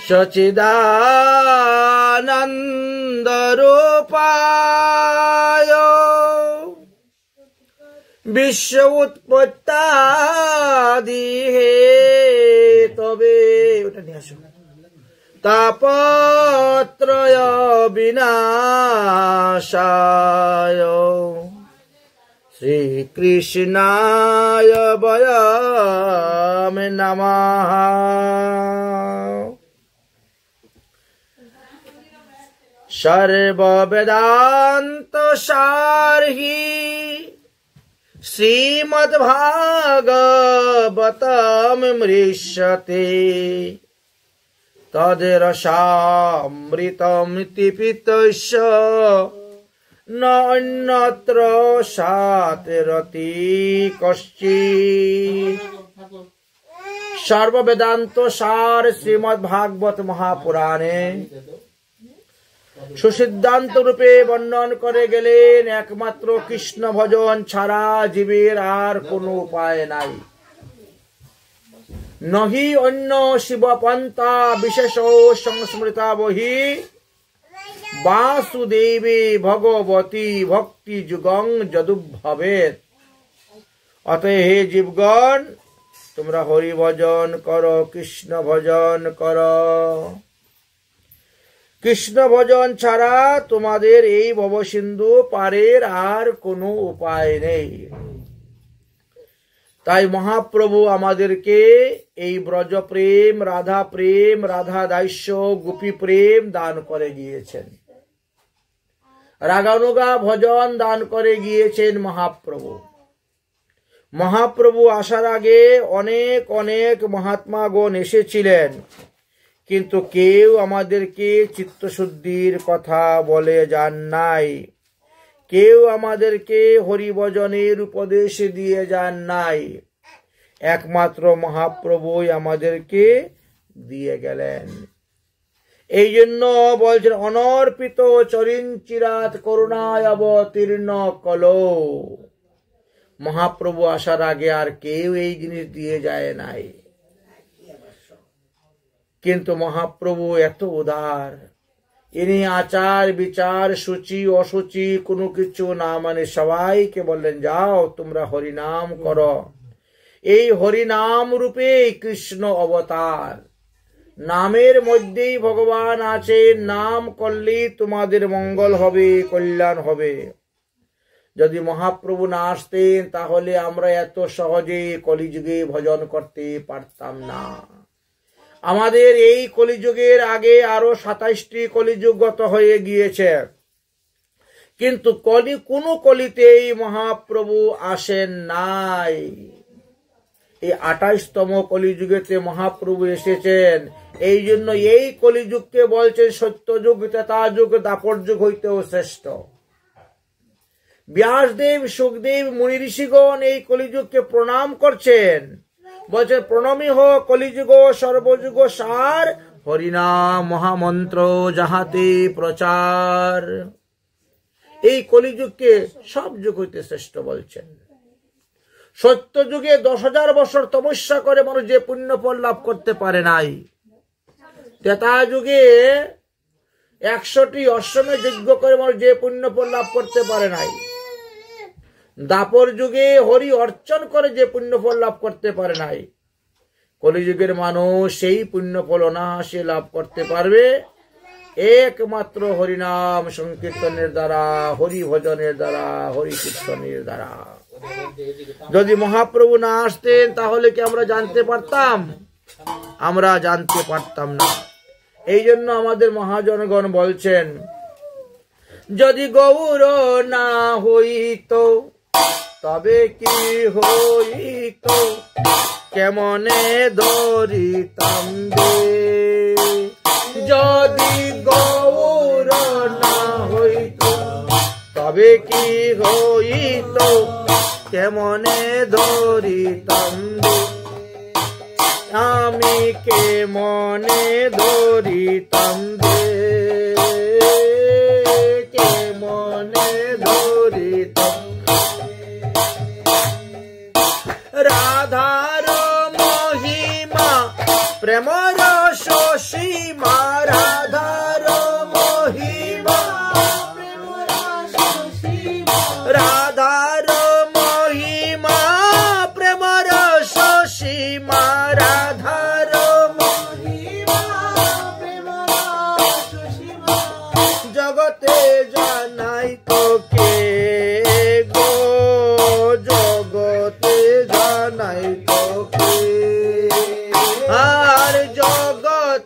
সচিদানন্দ রূপায় বিশ্ব উৎপত্তাদি হে তবে ওটা নিয়ে আসো তাপত্রয় বিনাশায় শ্রীকৃষ্ণায় বয়ম নমঃ। সর্ববেদান্ত সারহি শ্রীমদ্ভাগবতম মৃষ্যতে তদ্রসামৃতমিতি পিতস্য ন অন্যত্র সাতিরতি কশ্চিৎ। সর্ববেদান্ত সার শ্রীমদ্ভাগবত মহাপুরাণে সুসিদ্ধান্ত রূপে বর্ণন করে গেলেন একমাত্র কৃষ্ণ ভজন ছাড়া জীবের আর কোনো উপায় নাই। নহি অন্য শিবপন্থা বিশেষ সংস্মৃতা বহি বাসুদেবে ভগবতী ভক্তি যুগং যদুভবেৎ। অতএব হে জীবগণ, তোমরা হরি ভজন করো, কৃষ্ণ ভজন করো। কৃষ্ণ ভজন ছাড়া তোমাদের এই ভবসিন্ধু পারের আর কোনো উপায় নেই। তাই মহাপ্রভু আমাদেরকে এই ব্রজ প্রেম, রাধা প্রেম, রাধা দাস্য, গোপী প্রেম দান করে গিয়েছেন। রাগানুগা ভজন দান করে গিয়েছেন মহাপ্রভু। মহাপ্রভু আসার আগে অনেক অনেক মহাত্মাগণ এসেছিলেন, কিন্তু কেউ আমাদেরকে চিত্তশুদ্ধির কথা বলে যান নাই। কেউ আমাদেরকে হরিভজনের উপদেশ দিয়ে যান নাই। একমাত্র মহাপ্রভুই আমাদেরকে দিয়ে গেলেন। এই জন্য বলছেন অনর্পিত চরিঞ্চিরাত করুণায় অবতীর্ণ কলো। মহাপ্রভু আসার আগে আর কেউ এই জিনিস দিয়ে যায় নাই, কিন্তু মহাপ্রভু এত উদার। ইনি আচার বিচার সূচি অসুচি কোনো কিছু না মানে সবাইকে বললেন যাও তোমরা হরিনাম করো। এই হরিনাম রূপে কৃষ্ণ অবতার। নামের মধ্যেই ভগবান আছে। নাম করলেই তোমাদের মঙ্গল হবে, কল্যাণ হবে। যদি মহাপ্রভু না আসতেন তাহলে আমরা এত সহজে কলিযুগে ভজন করতে পারতাম না। আমাদের এই কলিযুগের আগে আরো 27টি কলিযুগ গত হয়ে গিয়েছে, কিন্তু কোন কলিতেই মহাপ্রভু আসেন নাই। এই 28তম কলিযুগেতে মহাপ্রভু এসেছেন। এই জন্য এই কলিযুগকে বলছেন সত্যযুগ, ত্রেতাযুগ, দাপর যুগ হইতেও শ্রেষ্ঠ। ব্যাসদেব, সুখদেব, মুনি ঋষিগণ এই কলিযুগকে প্রণাম করছেন, বলছেন প্রণমী হো কলিযুগ সর্বযুগ সার, হরিনাম মহামন্ত্র যাহাতে প্রচার। এই কলিযুগকে সব যুগ হইতে শ্রেষ্ঠ বলছেন। সত্য যুগে 10,000 বছর তপস্যা করে মানুষ যে পুণ্য ফল লাভ করতে পারে নাই, ত্রেতা যুগে 100টি অশ্বমেধ যজ্ঞ করে মানুষ যে পুণ্য ফল লাভ করতে পারে নাই, দাপর যুগে হরি অর্চন করে যে পুণ্য ফল লাভ করতে পারে নাই, কলিযুগের মানুষ সেই পুণ্য ফল অনায়াসে লাভ করতে পারবে একমাত্র হরিনাম সংকীর্তনের দ্বারা, হরি ভজনের দ্বারা, হরি কীর্তনের দ্বারা। যদি মহাপ্রভু না আসতেন তাহলে কি আমরা জানতে পারতাম? আমরা জানতে পারতাম না। এই জন্য আমাদের মহাজনগণ বলছেন যদি গৌর না হইত তবে কি হইত, কেমনে ধরিতাম রে। যদি গৌর না হইত তবে কি হইত, কেমনে ধরিতাম রে। আমি কেমনে ধরিতাম রে, কেমনে ধরিতাম। রাধার মহিমা প্রেমর সীমা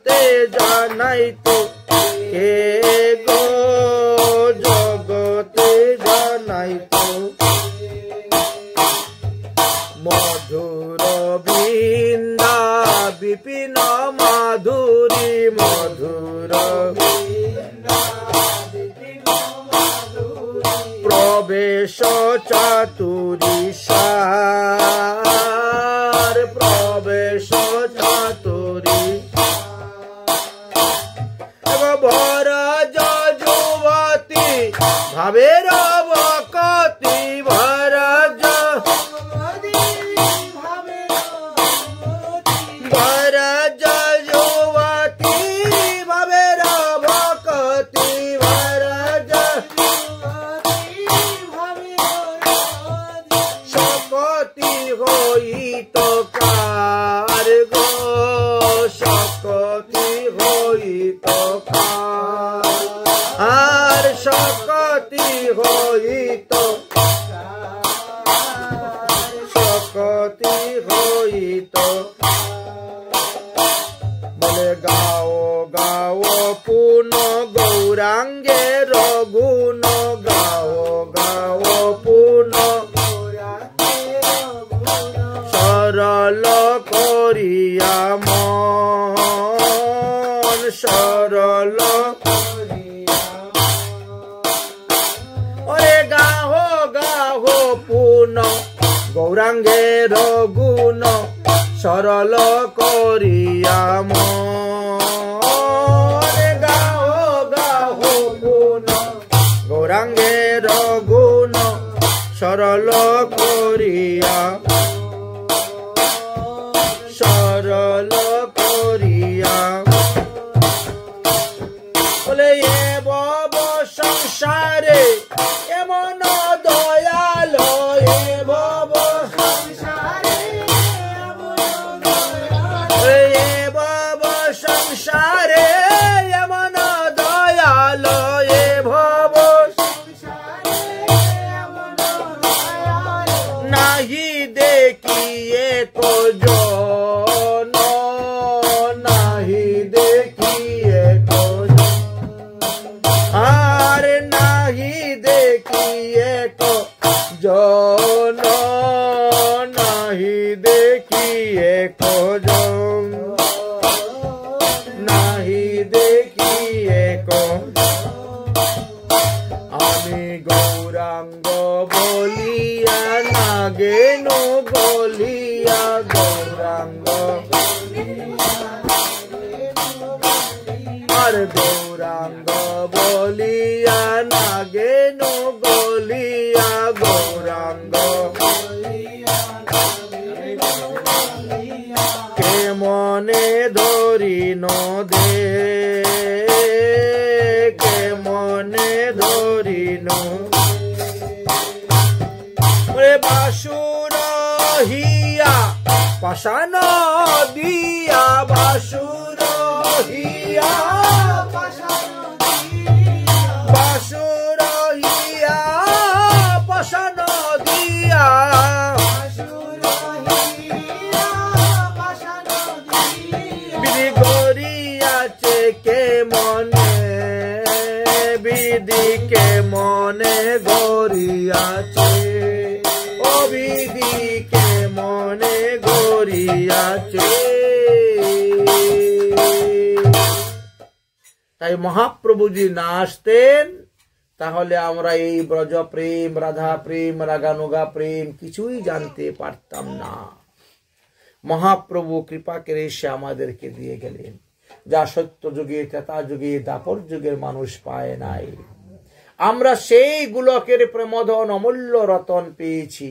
জগতে জানাই তো কে গো, জগতে জানাই তো মধুর বৃন্দা বিপিন মাধুরী, মধুর প্রবেশ চাতুরী সার, প্রবেশ চাতুরী বর যুবতী ভাবের বকতি, ভর যুবতী ভাবের বকতি, ভর শকতি হইত কার গো, শকতি হইত কার, আর শকতি হইত, শকতি হইত বলে গাও গাও পুন গৌরাঙ্গের গুণ, গাও গাও পুন সরল করিয়া মন, সরল ওরে গাহো গাহো পুন গৌরাঙ্গের গুণ, সরল করিয়া মন, গাহো গাহো পুন গৌরাঙ্গের গুণ, সরল করিয়া, সরল করিয়া বলে এ বব সংসারে এমন দয়াল, এ বব সংসারে এ বব সংসারে এমন দয়াল, এ ভব নাহি দেখিয়ে কোজন, নাহি দেখিয়ে কোজন, আর নাহি দেখিয়ে কোজন, নাহি দেখিয়ে কোজন, নাহি দেখিয়ে কোজন আমি গৌরাঙ্গ বলিয়া নাগেন বলিয়া, গৌরাঙ্গ আর গৌরাঙ্গ বলিয়া নাগেন বলিয়া, গৌরাঙ্গ কে মনে ধরিন দে, কে মনে ধরিন বাসুর হিয়া পাশান দিয়া, বাসুর হিয়া বাসুর হিয়া পাশান দিয়া, বিধি গড়িয়াছে কে মনে, বিধি কে মনে গড়িয়াছে, বিধি কে মনে গড়িয়াছে। তাই মহাপ্রভুজি না আসতেন তাহলে আমরা এই ব্রজ প্রেম, রাধা প্রেম, রাগানুগা প্রেম কিছুই জানতে পারতাম না। মহাপ্রভু কৃপা করে এসে আমাদেরকে দিয়ে গেলেন যা সত্য যুগে, ত্রেতা যুগে, দাপর যুগের মানুষ পায় নাই। আমরা সেই গোলকের প্রেমধন অমূল্য রতন পেয়েছি,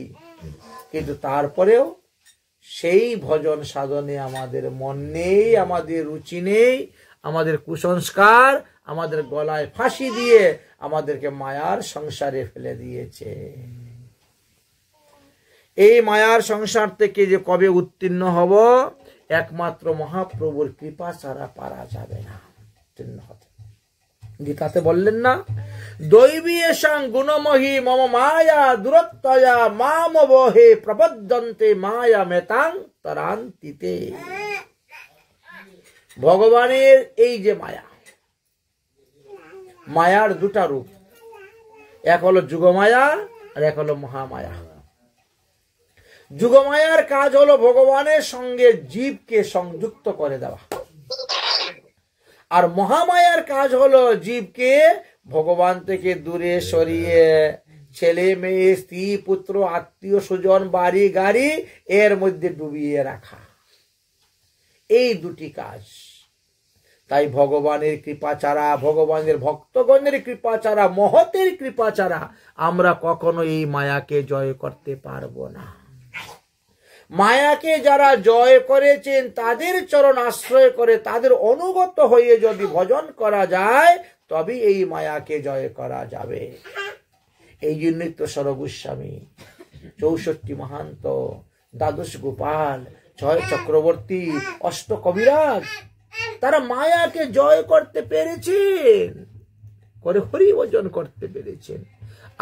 কিন্তু তারপরেও সেই ভজন সাধনে আমাদের মন নেই, আমাদের রুচি নেই, আমাদের কুসংস্কার আমাদের গলায় ফাঁসি দিয়ে আমাদেরকে মায়ার সংসারে ফেলে দিয়েছে। এই মায়ার সংসার থেকে যে কবে উত্তীর্ণ হব, একমাত্র মহাপ্রভুর কৃপা ছাড়া পারা যাবে না। উত্তীর্ণ হতে গীতাতে বললেন না, দৈবী এষাং গুণমহি মম মায়া দূরত্বয়া মাম বহে প্রপদ্যন্তে মায়া মেতাং তরান্তিতে। ভগবানের এই যে মায়া, মায়ার দুটা রূপ, এক হলো যুগমায়া আর এক হলো মহামায়া। যুগমায়ার কাজ হলো ভগবানের সঙ্গে জীবকে সংযুক্ত করে দেওয়া, আর মহামায়ার কাজ হলো জীবকে ভগবান থেকে দূরে সরিয়ে ছেলে মেয়ে স্ত্রী পুত্র আত্মীয় স্বজন বাড়ি গাড়ি এর মধ্যে ডুবিয়ে রাখা। এই দুটি কাজ। তাই ভগবানের কৃপা ছাড়া, ভগবানের ভক্তগণের কৃপা ছাড়া, মহতের কৃপা ছাড়া আমরা কখনো এই মায়াকে জয় করতে পারবো না। মায়াকে যারা জয় করেছেন তাদের চরণ আশ্রয় করে তাদের অনুগত হয়ে যদি ভজন করা যায় তবে এই মায়াকে জয় করা যাবে। এই জন্যই তো সরগোস্বামী, 64 মহান্ত, দ্বাদশ গোপাল, 6 চক্রবর্তী, 8 কবিরাজ তারা মায়াকে জয় করতে পেরেছেন, করে হরি ভজন করতে পেরেছেন।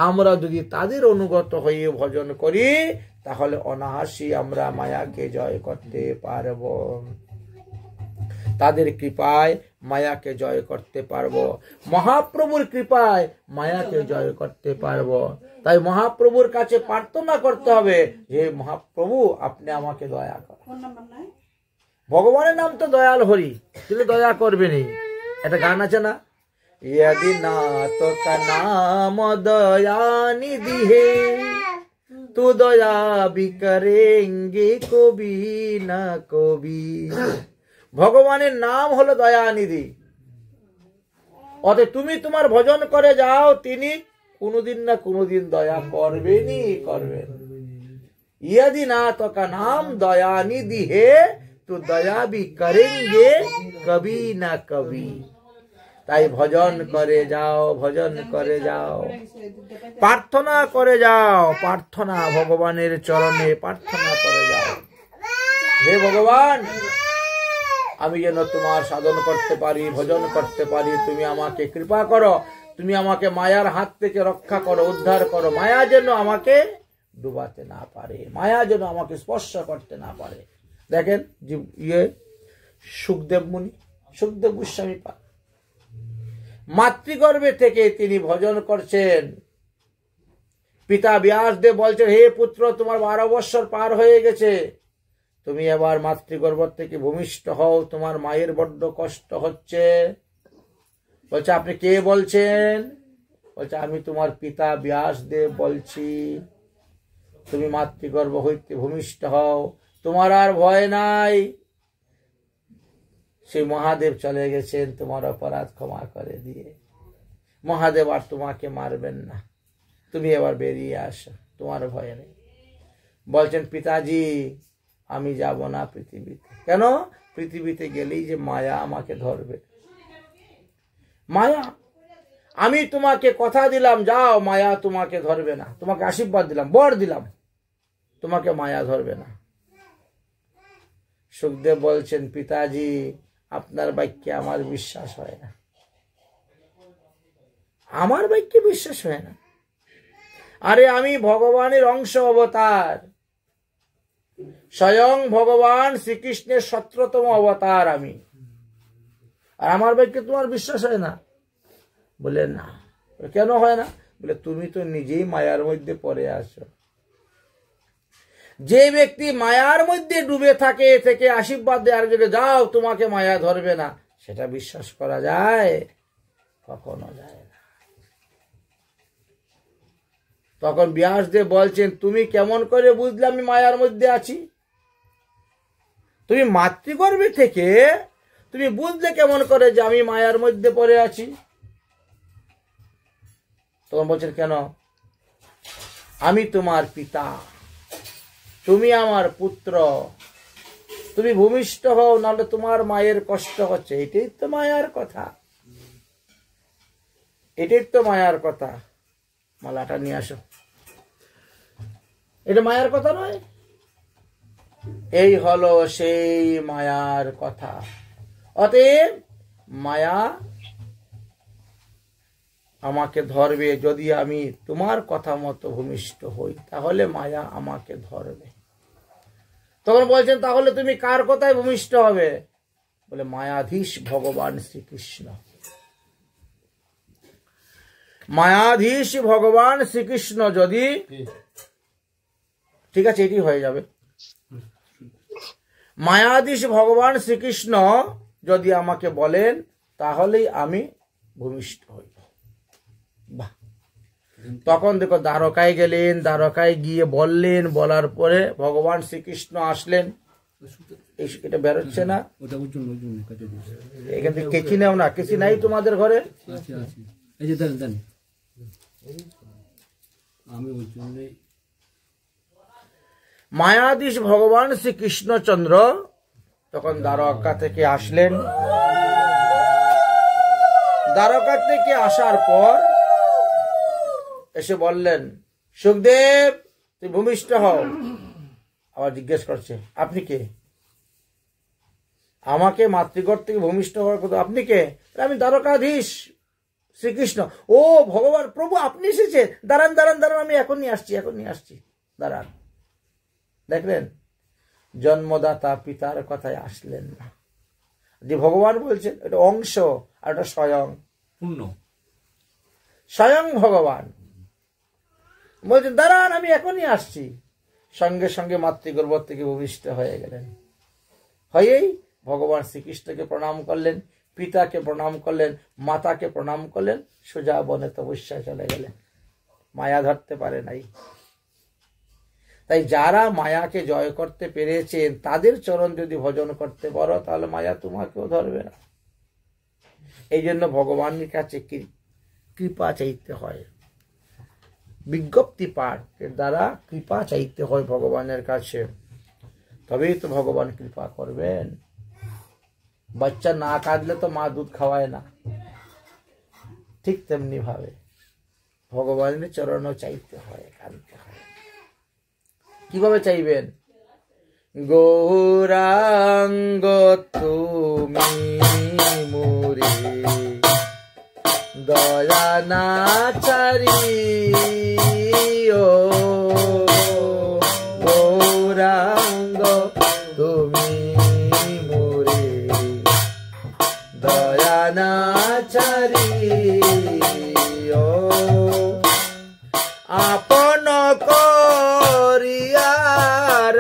আমরা যদি তাদের অনুগত হয়ে ভজন করি তাহলে অনায়াসই আমরা মায়াকে জয় করতে পারব। তাদের কৃপায় মায়াকে জয় করতে পারবো, মহাপ্রভুর কৃপায় মায়াকে জয় করতে পারবো। তাই মহাপ্রভুর কাছে প্রার্থনা করতে হবে যে মহাপ্রভু আপনি আমাকে দয়া করুন। ভগবানের নাম তো দয়াল হরি, কিন্তু দয়া করবেনি। একটা গান আছে না, यदि नाथ का नाम दया निधि है तो दया भी करेंगे कभी ना कभी। ভগবানের নাম হলো দয়ানিধি, অতএব তুমি তোমার ভজন করে যাও, তিনি কোনদিন না কোনদিন দয়া করবেনই করবেন। यदि नाथ का नाम दयानिधि है तो दया भी करेंगे कभी ना कभी। তাই ভজন করে যাও, ভজন করে যাও, প্রার্থনা করে যাও, প্রার্থনা ভগবানের চরণে প্রার্থনা করে যাও। হে ভগবান, আমি যেন তোমার সাধন করতে পারি, ভজন করতে পারি, তুমি আমাকে কৃপা করো, তুমি আমাকে মায়ার হাত থেকে রক্ষা করো, উদ্ধার করো। মায়া যেন আমাকে ডুবাতে না পারে, মায়া যেন আমাকে স্পর্শ করতে না পারে। দেখেন সুখদেব মুনি, সুখদেব গোস্বামী পাদ মাতৃগর্ভে থেকে তিনি ভজন করছেন। পিতা ব্যাসদেব বলছেন, হে পুত্র, তোমার 12 বৎসর পার হয়ে গেছে, তুমি এবার মাতৃগর্ভ থেকে ভূমিষ্ঠ হও, তোমার মায়ের বড্ড কষ্ট হচ্ছে। বলছে, আপনি কে বলছেন? বলছে, আমি তোমার পিতা ব্যাসদেব বলছি, তুমি মাতৃগর্ভ হইতে ভূমিষ্ঠ হও, তোমার আর ভয় নাই। সেই মহাদেব চলে গেছেন তোমার অপরাধ ক্ষমা করে দিয়ে। মহাদেব আর তোমাকে মারবেন না, তুমি এবার বেরিয়ে আসো, তোমার ভয় নেই। বলছেন, পিতাজি আমি যাব না পৃথিবীতে। কেন? পৃথিবীতে গেলেই যে মায়া আমাকে ধরবে। মায়া, আমি তোমাকে কথা দিলাম যাও, মায়া তোমাকে ধরবে না। তোমাকে আশীর্বাদ দিলাম, বর দিলাম, তোমাকে মায়া ধরবে না। সুখদেব বলছেন, পিতাজি আপনার বাক্যে আমার বিশ্বাস হয় না, আমার বাক্যে বিশ্বাস হয় না। আরে আমি ভগবানের অংশ অবতার, স্বয়ং ভগবান শ্রীকৃষ্ণের 17তম অবতার আমি, আর আমার বাক্যে তোমার বিশ্বাস হয় না? বলে না। কেন হয় না? বলে তুমি তো নিজেই মায়ার মধ্যে পড়ে আছো। যে ব্যক্তি মায়ার মধ্যে ডুবে থাকে থেকে আশীর্বাদ দেয় আরেকজনকে, যাও তোমাকে মায়া ধরবে না, সেটা বিশ্বাস করা যায়? কখনো যায় না। তখন ব্যাসদেব বলছেন, তুমি কেমন করে বুঝলে আমি মায়ার মধ্যে আছি? তুমি মাতৃগর্ভে থেকে তুমি বুঝলে কেমন করে যে আমি মায়ার মধ্যে পড়ে আছি? তখন বলছেন, কেন? আমি তোমার পিতা, তুমি আমার পুত্র, তুমি ভূমিষ্ঠ হও, নাহলে তোমার মায়ের কষ্ট হচ্ছে। এটাই তো মায়ার কথা, এটাই তো মায়ার কথা। মালাটা নিয়ে আসো, এটা মায়ার কথা নয়? এই হলো সেই মায়ার কথা। অতএব মায়া আমাকে ধরবে যদি আমি তোমার কথা মতো ভূমিষ্ঠ হই, তাহলে মায়া আমাকে ধরবে। তখন বলছেন, তাহলে তুমি কার কথায় ভূমিষ্ঠ হবে? বলে মায়াধীশ ভগবান শ্রীকৃষ্ণ। মায়াধীশ ভগবান শ্রীকৃষ্ণ যদি, ঠিক আছে এটি হয়ে যাবে, মায়াধীশ ভগবান শ্রীকৃষ্ণ যদি আমাকে বলেন তাহলেই আমি ভূমিষ্ঠ হইব। বাহ, তখন দেখো দ্বারকায় গেলেন, দ্বারকায় গিয়ে বললেন, বলার পরে ভগবান শ্রীকৃষ্ণ আসলেন। এটা বেরোচ্ছে না, এখান থেকে কেচি নেও না, কেচি নাই তোমাদের ঘরে? মায়াধীশ ভগবান শ্রীকৃষ্ণচন্দ্র তখন দ্বারকা থেকে আসলেন। দ্বারকা থেকে আসার পর এসে বললেন, সুখদেব তুই ভূমিষ্ঠ হও। আবার জিজ্ঞেস করছে, আপনি কে? আমাকে মাতৃগর্ভ থেকে ভূমিষ্ঠ হওয়ার কথা, আপনি কে? আমি দ্বারকাধীশ শ্রীকৃষ্ণ। ও ভগবান, প্রভু আপনি এসেছেন, দাঁড়ান দাঁড়ান দাঁড়ান, আমি এখন নিয়ে আসছি, দাঁড়ান। দেখলেন, জন্মদাতা পিতার কথায় আসলেন না। যে ভগবান বলছেন এটা অংশ, আর এটা স্বয়ং পূর্ণ, স্বয়ং ভগবান বলছেন দাঁড়ান আমি এখনই আসছি। সঙ্গে সঙ্গে মাতৃগর্ভ থেকে ভূমিষ্ঠ হয়ে গেলেন। হয়েই ভগবান শ্রীকৃষ্ণকে প্রণাম করলেন, পিতাকে প্রণাম করলেন, মাতাকে প্রণাম করলেন, সোজা বনে তপস্যায় চলে গেলেন। মায়া ধরতে পারে নাই। তাই যারা মায়াকে জয় করতে পেরেছেন তাদের চরণ যদি ভজন করতে পারো তাহলে মায়া তোমাকেও ধরবে না। এই জন্য ভগবানের কাছে কৃপা চাইতে হয়, বিজ্ঞপ্তি পাঠের দ্বারা কৃপা চাইতে হয় ভগবানের কাছে, তবেই তো ভগবান কৃপা করবেন। বাচ্চা না কাঁদলে তো মা দুধ খাওয়ায় না, ঠিক তেমনি ভাবে ভগবানের চরণও চাইতে হয়, কাঁদতে হয়। কিভাবে চাইবেন? গৌরাঙ্গ তুমি মোরে দয়া না চারি, ও গৌরাঙ্গ তুমি মোরে দয়া না চারি, ও আপন করিয়া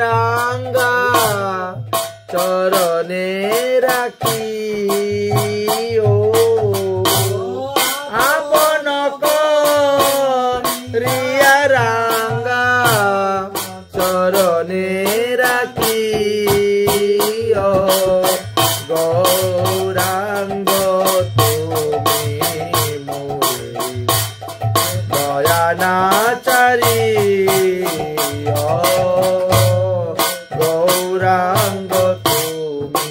রাঙ্গা চরণে রাখি, ও আপন করিয়া রাঙ্গা চরণে রাখি, ও গৌরাঙ্গ তুমি মোরে দয়া না চারি, ও গৌরাঙ্গ তুমি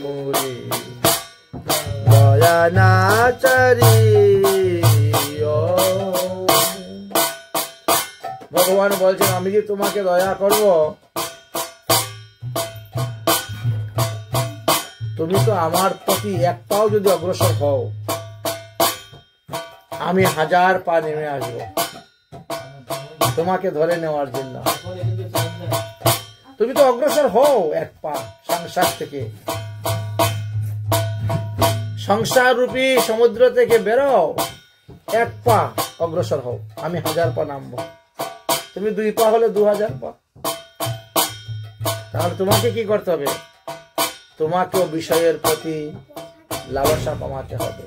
মোরে দয়া না চারি, ও ভগবান বলছেন আমি যে তোমাকে দয়া করব, তুমি তো আমার প্রতি এক পাও যদি অগ্রসর হও আমি 1000 পা নেমে আসবো তোমাকে ধরে নেওয়ার জন্য। তুমি তো অগ্রসর হও এক পা সংসার থেকে, সংসার রূপী সমুদ্র থেকে বেরো, এক পা অগ্রসর হও, আমি 1000 পা নামবো। তুমি 2 পা হলে 2000 পা। তাহলে তোমাকে কি করতে হবে? তোমাকেও বিষয়ের প্রতি লালসা কমাতে হবে,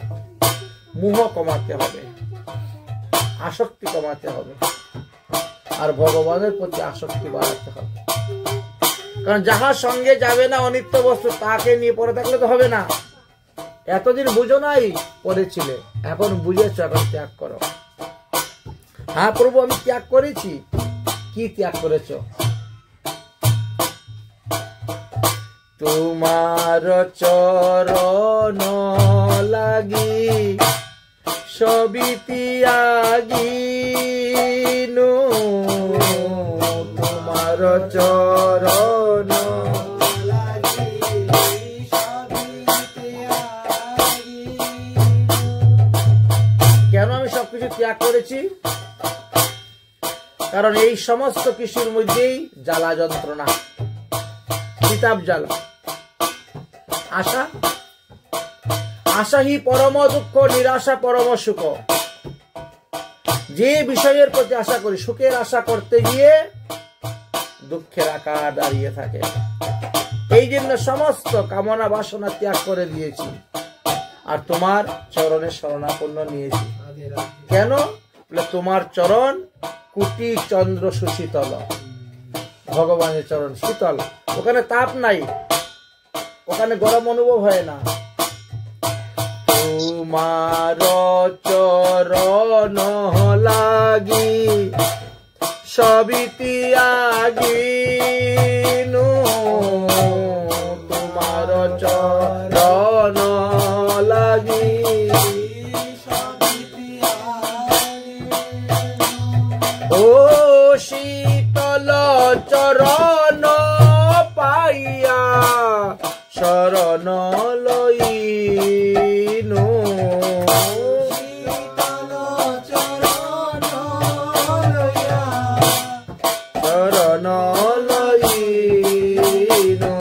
মোহ কমাতে হবে, আসক্তি কমাতে হবে, আর ভগবানের প্রতি আসক্তি বাড়াতে হবে। কারণ যাহার সঙ্গে যাবে না অনিত্য বস্তু তাকে নিয়ে পড়ে থাকলে তো হবে না। এতদিন বুঝো নাই, পড়েছিলে, এখন বুঝেছ, এখন ত্যাগ করো। হ্যাঁ প্রভু আমি ত্যাগ করেছি। কি ত্যাগ করেছ? তোমার চরণ লাগি সবই ত্যাগিনু, তোমার চরণ লাগি সবই ত্যাগিনু। কেন আমি সবকিছু ত্যাগ করেছি? কারণ এই সমস্ত কিছুর মধ্যেই জ্বালা যন্ত্রণা, কিতাব জ্বালা। আশা, আশা হি পরম দুঃখ, নিরাশা পরম সুখ। যে বিষয়ের প্রতি আশা করি, সুখের আশা করতে গিয়ে দুঃখের আকার দাঁড়িয়ে থাকে। এই জন্য সমস্ত কামনা বাসনা ত্যাগ করে দিয়েছি আর তোমার চরণে শরণাপন্ন নিয়েছি। কেন? তোমার চরণ কুটি চন্দ্র সুশীতল। ভগবানের চরণ শীতল, ওখানে তাপ নাই, ওখানে গরম অনুভব হয় না। তোমার চরণ লাগি সবই ত্যাগিনু, তোমার চরণ লাগি ও শীতল চরণ পাইয়া শরণ লইনু, শীতল চরণ লইয়া শরণ লইনু।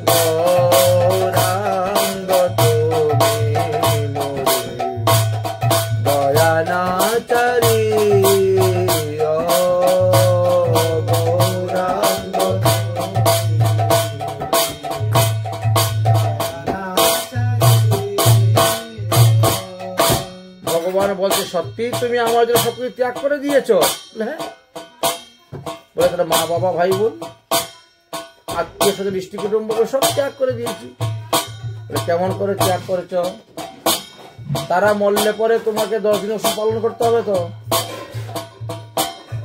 গৌরাঙ্গ তুমি মোরে দয়ানাচারী, বলছে সত্যি তুমি আমার জন্য সবকিছু ত্যাগ করে দিয়েছো? হ্যাঁ। বলে তাহলে মা বাবা ভাই বোন আত্মীয় স্বজন ইষ্টি কুটুম্বকে সব ত্যাগ করে দিয়েছি। কেমন করে ত্যাগ করেছ? তারা মরলে পরে তোমাকে 10 দিন ওষুধ পালন করতে হবে তো।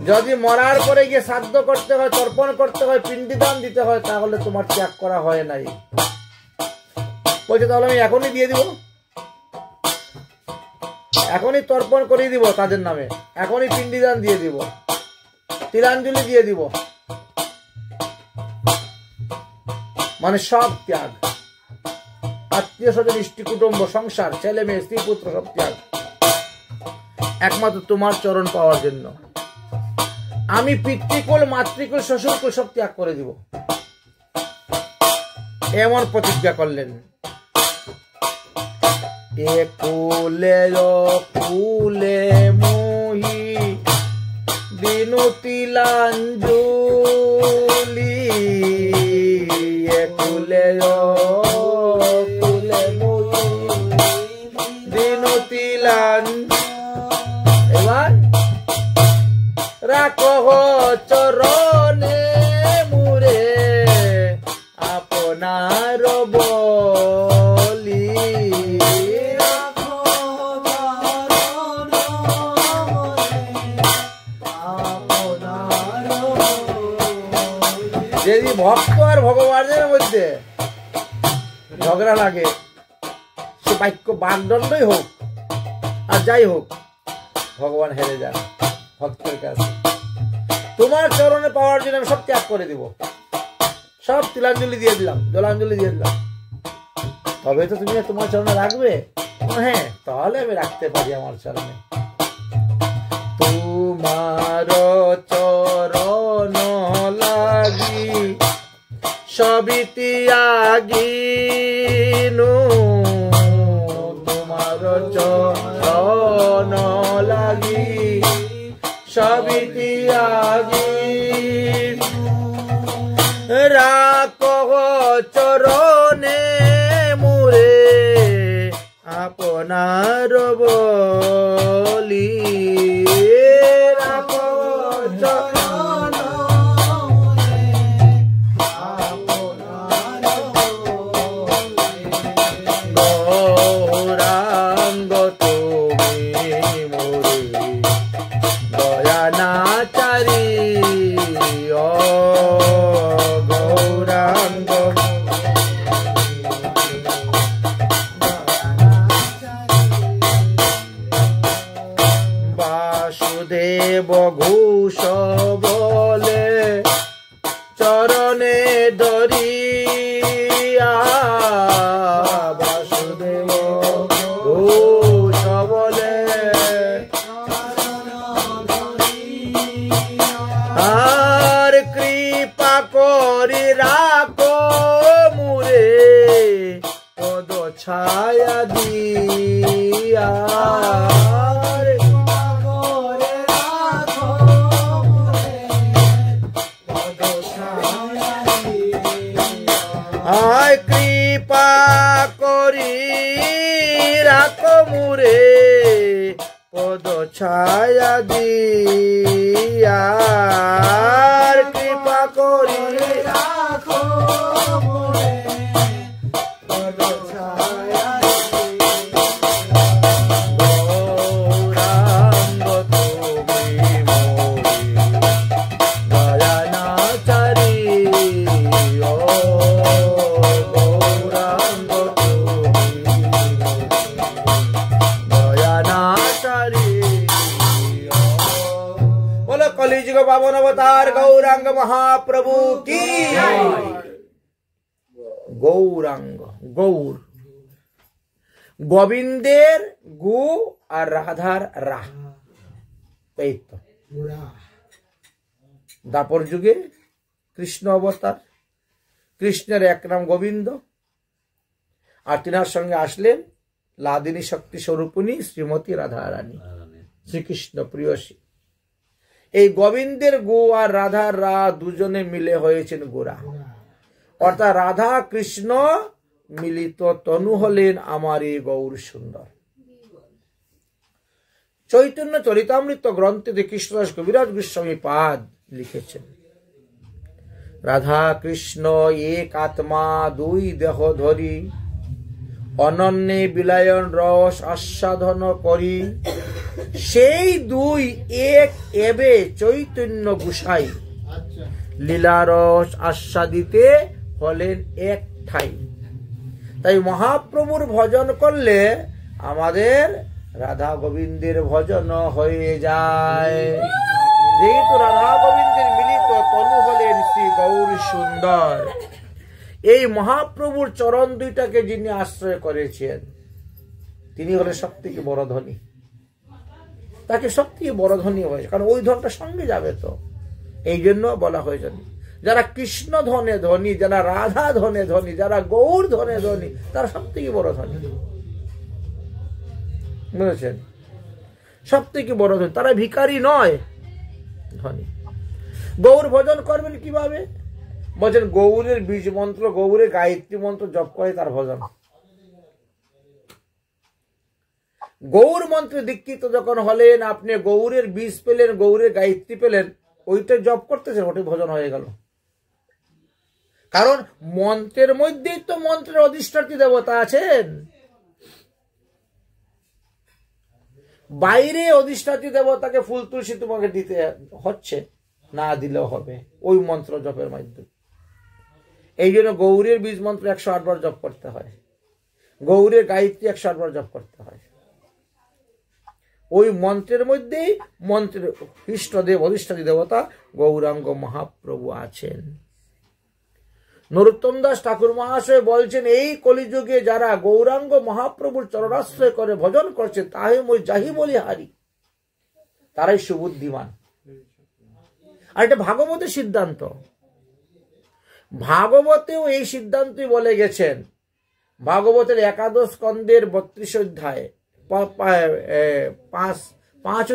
যদি মরার পরে গিয়ে শ্রাদ্ধ করতে হয়, তর্পণ করতে হয়, পিণ্ডিদান দিতে হয়, তাহলে তোমার ত্যাগ করা হয় নাই। বলছে তাহলে আমি এখনই দিয়ে দিব, এখনই তর্পণ করে দিব তাদের নামে, এখনই পিণ্ডিদান দিয়ে দিব, তিলাঞ্জলি দিয়ে দিব। মানে সব ত্যাগ, আত্মীয় স্বজন ইষ্টি কুটুম্ব সংসার ছেলে মেয়ে স্ত্রী পুত্র সব ত্যাগ, একমাত্র তোমার চরণ পাওয়ার জন্য। আমি পিতৃকুল মাতৃকুল শ্বশুরকুল সব ত্যাগ করে দিব, এমন প্রতিজ্ঞা করলেন। এ কুলে কুলে মোহি দিনু তিলাঞ্জলি, এ কুলে কুলে মোহি দিনু তিলাঞ্জলি। এবার রাখহ চরণে মুরে আপনার বলি, যদি ভক্ত আর ভগবানের মধ্যে ঝগড়া লাগে, সে বাক্য বাগদণ্ডই হোক আর যাই হোক, ভগবান হেরে যান ভক্তের কাছে। তোমার চরণে পাওয়ার জন্য আমি সব ত্যাগ করে দিব, সব তিলাঞ্জলি দিয়ে দিলাম, জলাঞ্জলি দিয়ে দিলাম। তবে তো তুমি তোমার চরণে রাখবে? হ্যাঁ, তাহলে আমি রাখতে পারি আমার চরণে। তোমার চরণ লাগি সবই ত্যাগিনু, তোমার চরণ লাগি সবই ত্যাগি। রাখহ চরণে মুরে আপনার বলি, রাখহ চরণ মুরে আপনার বলি। গৌরাঙ্গ তুমি মোরে দয়ানাচারী, ও গৌরাঙ্গ বাসুদেব ঘোষ বলে চরণে ধরিয়া, বাসুদেব ঘোষ বলে আর কৃপা করি রাখো মুরে দিয়া আয় কৃপা করি রাখো মুরে পদ ছায়া দিয়া কৃপা করি রাখো মুরে পদ ছায়া গৌরাঙ্গ তুমি মোরে দয়ানাচারী कलिजुग पावन अवतार गौरांग महाप्रभु की गौरांग गौर गोविंदेर गु और राधार रा दापर जुगे कृष्ण अवतार कृष्णेर एक नाम गोविंद और तिनार संगे आसलेन लादिनी शक्ति स्वरूपिणी श्रीमती राधा रानी श्रीकृष्ण प्रियसी এই গোবিন্দের গো আর রাধার রা দুজনে মিলে হয়েছেন গোরা অর্থাৎ রাধা কৃষ্ণ মিলিত তনু হলেন আমার এই গৌর সুন্দর। চৈতন্য চরিতামৃত গ্রন্থে কৃষ্ণদাস কবিরাজ গোস্বামী পাদ লিখেছেন রাধা কৃষ্ণ এক আত্মা দুই দেহ ধরি অনন্যে বিলায়ন রস আস্বাদন করি সেই দুই এক এবে চৈতন্য গোসাই লীলারস আস্বাদিতে হলেন এক ঠাই। তাই মহাপ্রভুর ভজন করলে আমাদের রাধা গোবিন্দের ভজন হয়ে যায়। যেহেতু রাধা গোবিন্দের মিলিত তনু হলেন শ্রী গৌর সুন্দর। এই মহাপ্রভুর চরণ দুইটাকে যিনি আশ্রয় করেছেন তিনি হলেন সবথেকে বড় ধনী। তাকে সবথেকে বড় ধনী হয়েছে কারণ ওই ধনটা সঙ্গে যাবে তো, এই জন্য বলা হয়েছে যারা কৃষ্ণ ধনে ধনী, যারা রাধা ধনে ধনী, যারা গৌর ধনে ধনী তারা সবথেকে বড় ধনী। বুঝেছেন? সবথেকে বড় ধনী, তারা ভিখারি নয়, ধনী। গৌর ভজন করবেন কিভাবে? বলছেন গৌরের বীজ মন্ত্র, গৌরের গায়ত্রী মন্ত্র জপ করে তার ভজন। গৌর মন্ত্রে দীক্ষিত যখন হলেন, আপনি গৌরের বীজ পেলেন, গৌরের গায়ত্রী পেলেন, ওইটা জপ করতেছেন, ওটাই ভজন হয়ে গেল। কারণ মন্ত্রের মধ্যেই তো মন্ত্রের অধিষ্ঠাত্রী দেবতা আছেন। বাইরে অধিষ্ঠাত্রী দেবতাকে ফুল তুলসী তোমাকে দিতে হচ্ছে, না দিলেও হবে ওই মন্ত্র জপের মাধ্যমে। এই জন্য গৌরের বীজ মন্ত্র 108 বার জপ করতে হয়, গৌরের গায়ত্রী 108 বার জপ করতে হয়। ওই মন্ত্রের মধ্যেই মন্ত্রের ইষ্টদেব অধিষ্ঠাত্রী দেবতা গৌরাঙ্গ মহাপ্রভু আছেন। নরোত্তম দাস ঠাকুর মহাশয় বলছেন এই কলিযুগে যারা গৌরাঙ্গ মহাপ্রভুর চরণাশ্রয় করে ভজন করছে তাহে মই যাহি বলি হারি, তারাই সুবুদ্ধিমান। আর এটা ভাগবতের সিদ্ধান্ত। ভাগবতেও এই সিদ্ধান্তই বলে গেছেন। ভাগবতের একাদশ স্কন্ধের 32 অধ্যায় 5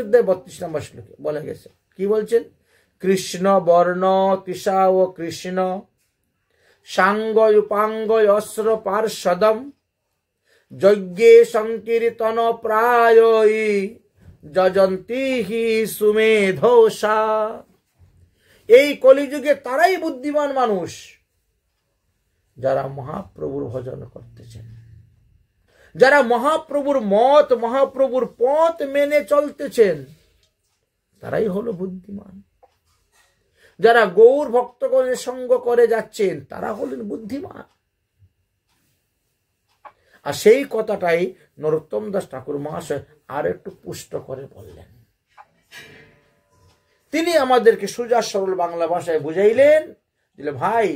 অধ্যায় 32 নম্বর শ্লোকে বলে গেছে, কি বলছেন? কৃষ্ণ বর্ণ তৃষা ও কৃষ্ণ সাঙ্গ উপাঙ্গ অস্র পার্ষদম যজ্ঞে সংকীর্তন প্রায় যজন্তি হি সুমেধোষা। এই কলিযুগে তারাই বুদ্ধিমান মানুষ যারা মহাপ্রভুর ভজন করতেছেন, যারা মহাপ্রভুর মত মহাপ্রভুর পথ মেনে চলতেছেন, তারাই হলো বুদ্ধিমান। যারা গৌর ভক্তগণের সঙ্গ করে যাচ্ছেন তারা হলেন বুদ্ধিমান। আর সেই কথাটাই নরোত্তম দাস ঠাকুর মহাশয় আর একটু পুষ্ট করে বললেন। তিনি আমাদেরকে সোজা সরল বাংলা ভাষায় বুঝাইলেন, দিলে ভাই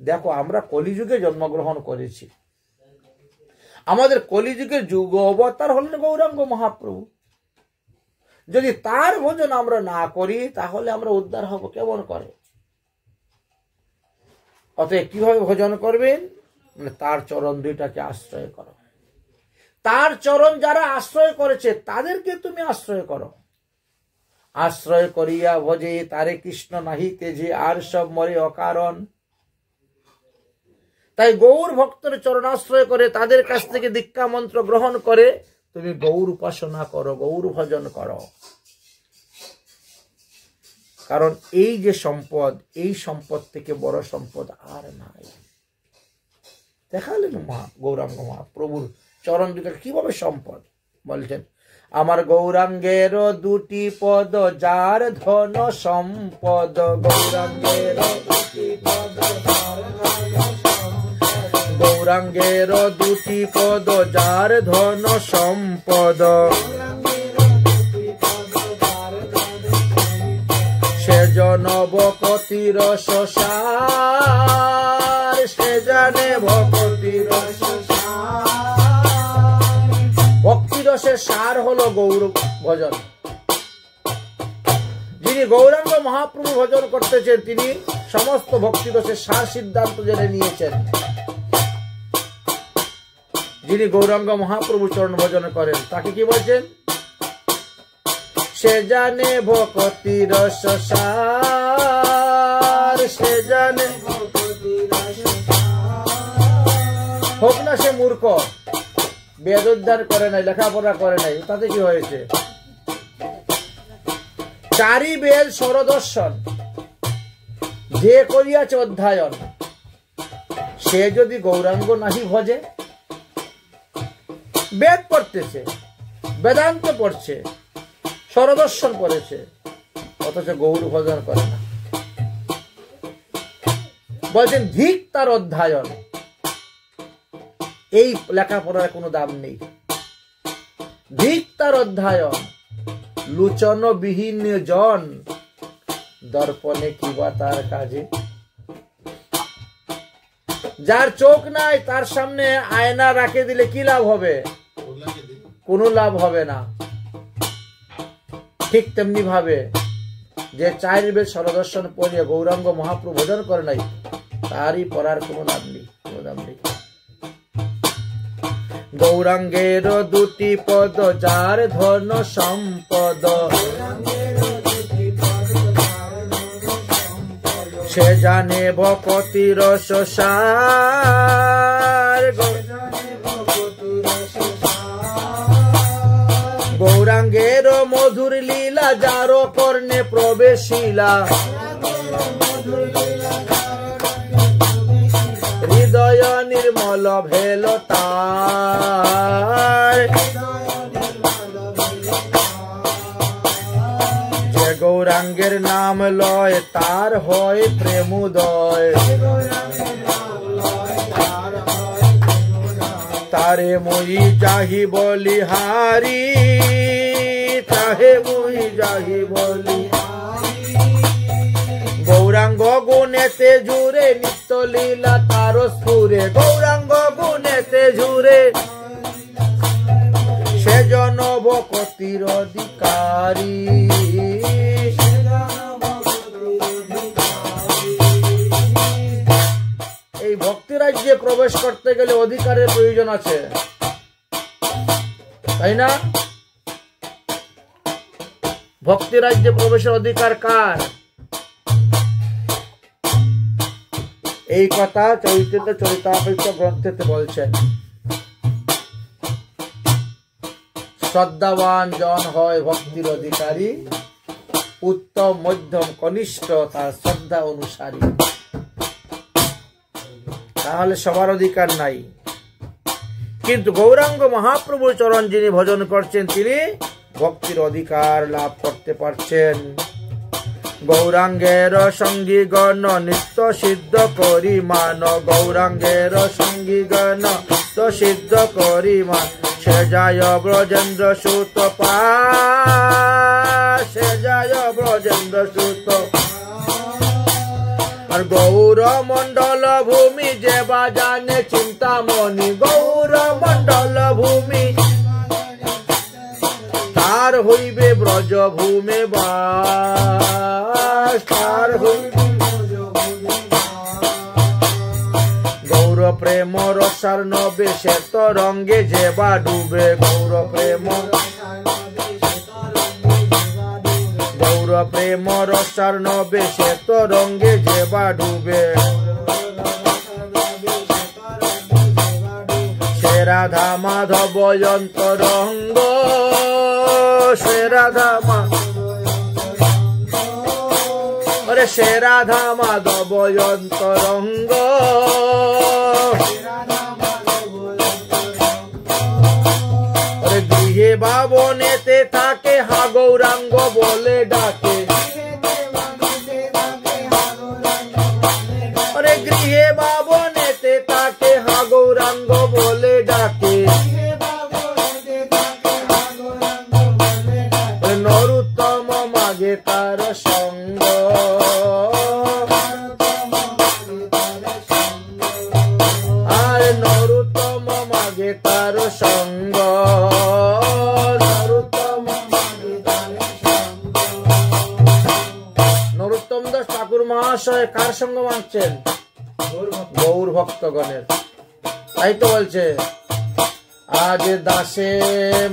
দেখো আমরা কলিযুগে জন্মগ্রহণ করেছি, আমাদের কলিযুগের যুগ অবতার হলেন গৌরাঙ্গ মহাপ্রভু। যদি তার ভজন আমরা না করি তাহলে আমরা উদ্ধার হব কেমন করে? অতএব কিভাবে ভজন করবেন? মানে তার চরণ দুইটাকে আশ্রয় করো। তার চরণ যারা আশ্রয় করেছে তাদেরকে তুমি আশ্রয় করো। আশ্রয় করিয়া ভজে তারে কৃষ্ণ নাহি তেজে, আর সব মরে অকারণ। তাই গৌর ভক্তের চরণাশ্রয় করে তাদের কাছ থেকে দীক্ষা মন্ত্র গ্রহণ করে তুমি গৌর উপাসনা করো, গৌর ভজন করো। কারণ এই যে সম্পদ, এই সম্পদ থেকে বড় সম্পদ আর নাই। দেখালেন গৌরাঙ্গ মহাপ্রভুর চরণ দুটো কিভাবে সম্পদ। বলছেন আমার গৌরাঙ্গের দুটি পদ যার ধন সম্পদ, গৌরাঙ্গের দুটি পদ, গৌরাঙ্গের দুটি পদ যার ধন সম্পদ, সে জন ভকতির সার, সে জানে ভকতির ভক্তিরসের সার হলো গৌর ভজন। যিনি গৌরাঙ্গ মহাপ্রভু ভজন করতেছেন তিনি সমস্ত ভক্তিরসের সার সিদ্ধান্ত জেনে নিয়েছেন। যিনি গৌরাঙ্গ মহাপ্রভু চরণ ভজন করেন তাকে কি বলছেন? সে জানে ভক্তির সার, সে জানে। হোক না সে মূর্খ, বেদ অধ্যয়ন করে নাই, লেখাপড়া করে নাই, তাতে কি হয়েছে? চারি বেদ সরদর্শন যে করিয়াছে অধ্যয়ন, সে যদি গৌরাঙ্গ নাহি ভজে, বেদ পড়তেছে, বেদান্ত পড়ছে, সরদর্শন পড়েছে, অথচ গৌর ভজন করে না। বলছেন ধিক তার অধ্যয়ন। এই লেখাপড়ার কোনো দাম নেই। ধিক তার অধ্যয়ন, লুচন বিহীন জন, দর্পণে কিবা তার কাজে। যার চোখ নাই তার সামনে আয়না রাখে দিলে কি লাভ হবে? কোনো লাভ হবে না। ঠিক তেমনি ভাবে যে চারি বেদ সরদর্শন পড়িয়ে গৌরাঙ্গ মহাপ্রভু ভজন করে নাই, তারই পড়ার কোনো লাভ নেই, কোনো দাম নেই। গৌরাঙ্গের দুটি পদ যার ধন সম্পদ, সে জানে ভকতির সার, গৌরাঙ্গের মধুর লীলা যার কর্ণে প্রবেশিলা, হৃদয় নির্মল ভেল তার। যে গৌরাঙ্গের নাম লয় তার হয় প্রেমোদয়, তারে মুই যাহি বলিহারি, তাহে মুই যাহি বলি। গৌরাঙ্গ গুণেতে জুড়ে নিত্য লীলা তার স্ফুরে, গৌরাঙ্গ গুণেতে জুড়ে সে জন ভকতির অধিকারী। এই ভক্তি রাজ্যে প্রবেশ করতে গেলে অধিকারের প্রয়োজন আছে, তাই না? ভক্তি রাজ্যে প্রবেশের অধিকার কার? এই কথা চৈতন্য চরিতামৃত গ্রন্থেতে বলছেন। শ্রদ্ধাবান জন হয় ভক্তির অধিকারী, উত্তম মধ্যম কনিষ্ঠ তার শ্রদ্ধা অনুসারী। তাহলে সবার অধিকার নাই, কিন্তু গৌরাঙ্গ মহাপ্রভুর চরণ যিনি ভজন করছেন তিনি ভক্তির অধিকার লাভ করতে পারছেন। গৌরাঙ্গের সঙ্গী গণ নিত্য সিদ্ধ করি মান, গৌরাঙ্গের সঙ্গী গণ নিত্য সিদ্ধ করি মান। সে যায় ব্রজেন্দ্র সুত পা, সে যায় ব্রজেন্দ্র সুত। আর গৌর মন্ডল ভূমি যে বাজানে চিন্তামণি, গৌর মন্ডল ভূমি তার হইবে ব্রজ ভূমে বাস, তার হইবে গৌর প্রেম রসার নবে শ্বেত রঙ্গে যেবা ডুবে গৌর প্রেম রসার নবে শ্বেত রঙ্গে যেবা ডুবে সে রাধা মাধব অন্তরঙ্গ সে রাধা সে রাধা মাধব অন্তরঙ্গ গৃহে বাবনেতে থাকে হা গৌরাঙ্গ বলে ডাকে গৃহে বাবনেতে থাকে হা গৌরাঙ্গ বলে ডাকে নরোত্তম মাগে তার সঙ্গ আর নরোত্তম মাগে তার সঙ্গ নরোত্তম দাস ঠাকুর মহাশয় কার সঙ্গ মাগছেন? গৌর ভক্তগণের। তাই তো বলছে আজ দাসে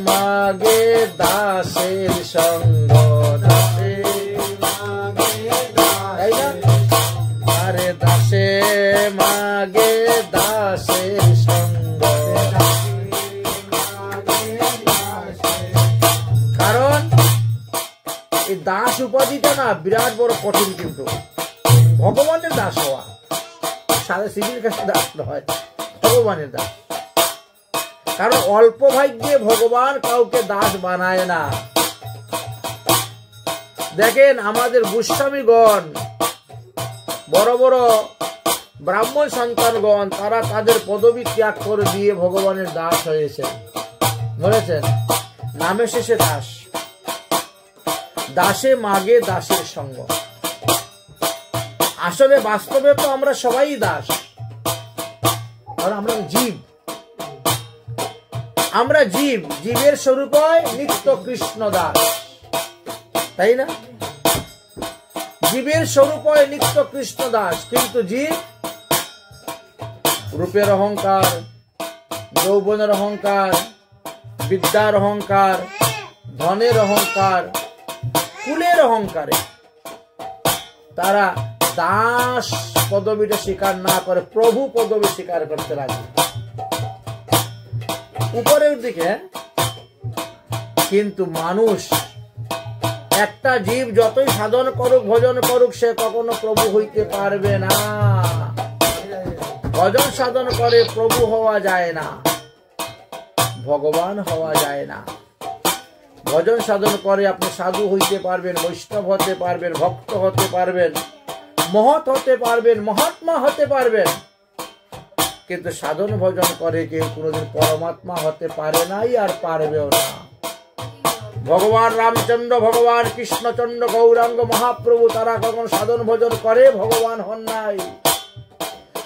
মাগে দাসের সঙ্গ দাসে তাই না? আরে দাসে মাগে দাসের সঙ্গ। কারণ এই দাস উপাধিটা না বিরাট বড় কঠিন, কিন্তু ভগবানের দাস হওয়া সারা সিভির কাছে দাস নয়, ভগবানের দাস। কারণ অল্প ভাগ্যে ভগবান কাউকে দাস বানায় না। দেখেন আমাদের গোস্বামীগণ, বড় বড় ব্রাহ্মণ সন্তানগণ, তারা তাদের পদবী ত্যাগ করে দিয়ে ভগবানের দাস হয়েছে, বলেছেন নামে শেষে দাস। দাসে মাগে দাসের সঙ্গ। আসলে বাস্তবে তো আমরা সবাই দাস, আর আমরা জীব। আমরা জীব, জীবের স্বরূপ হয় নিত্য কৃষ্ণ দাস, তাই না? জীবের স্বরূপ হয় নিত্য কৃষ্ণ দাস, কিন্তু জীব রূপের অহংকার, যৌবনের অহংকার, বিদ্যার অহংকার, ধনের অহংকার, কুলের অহংকারে তারা দাস পদবীটা স্বীকার না করে প্রভু পদবী স্বীকার করতে লাগে উপরের দিকে। কিন্তু মানুষ, একটা জীব যতই সাধন করুক, ভজন করুক, সে কখনো প্রভু হইতে পারবে না। ভজন সাধন করে প্রভু হওয়া যায় না, ভগবান হওয়া যায় না। ভজন সাধন করে আপনি সাধু হইতে পারবেন, বৈষ্ণব হতে পারবেন, ভক্ত হতে পারবেন, মহৎ হতে পারবেন, মহাত্মা হতে পারবেন। কিন্তু সাধন ভজন করে কেউ কোনোদিন পরমাত্মা হতে পারে নাই, আর পারবেও না। ভগবান রামচন্দ্র, ভগবান কৃষ্ণচন্দ্র, গৌরাঙ্গ মহাপ্রভু, তারা কখন সাধন ভজন করে ভগবান হন নাই।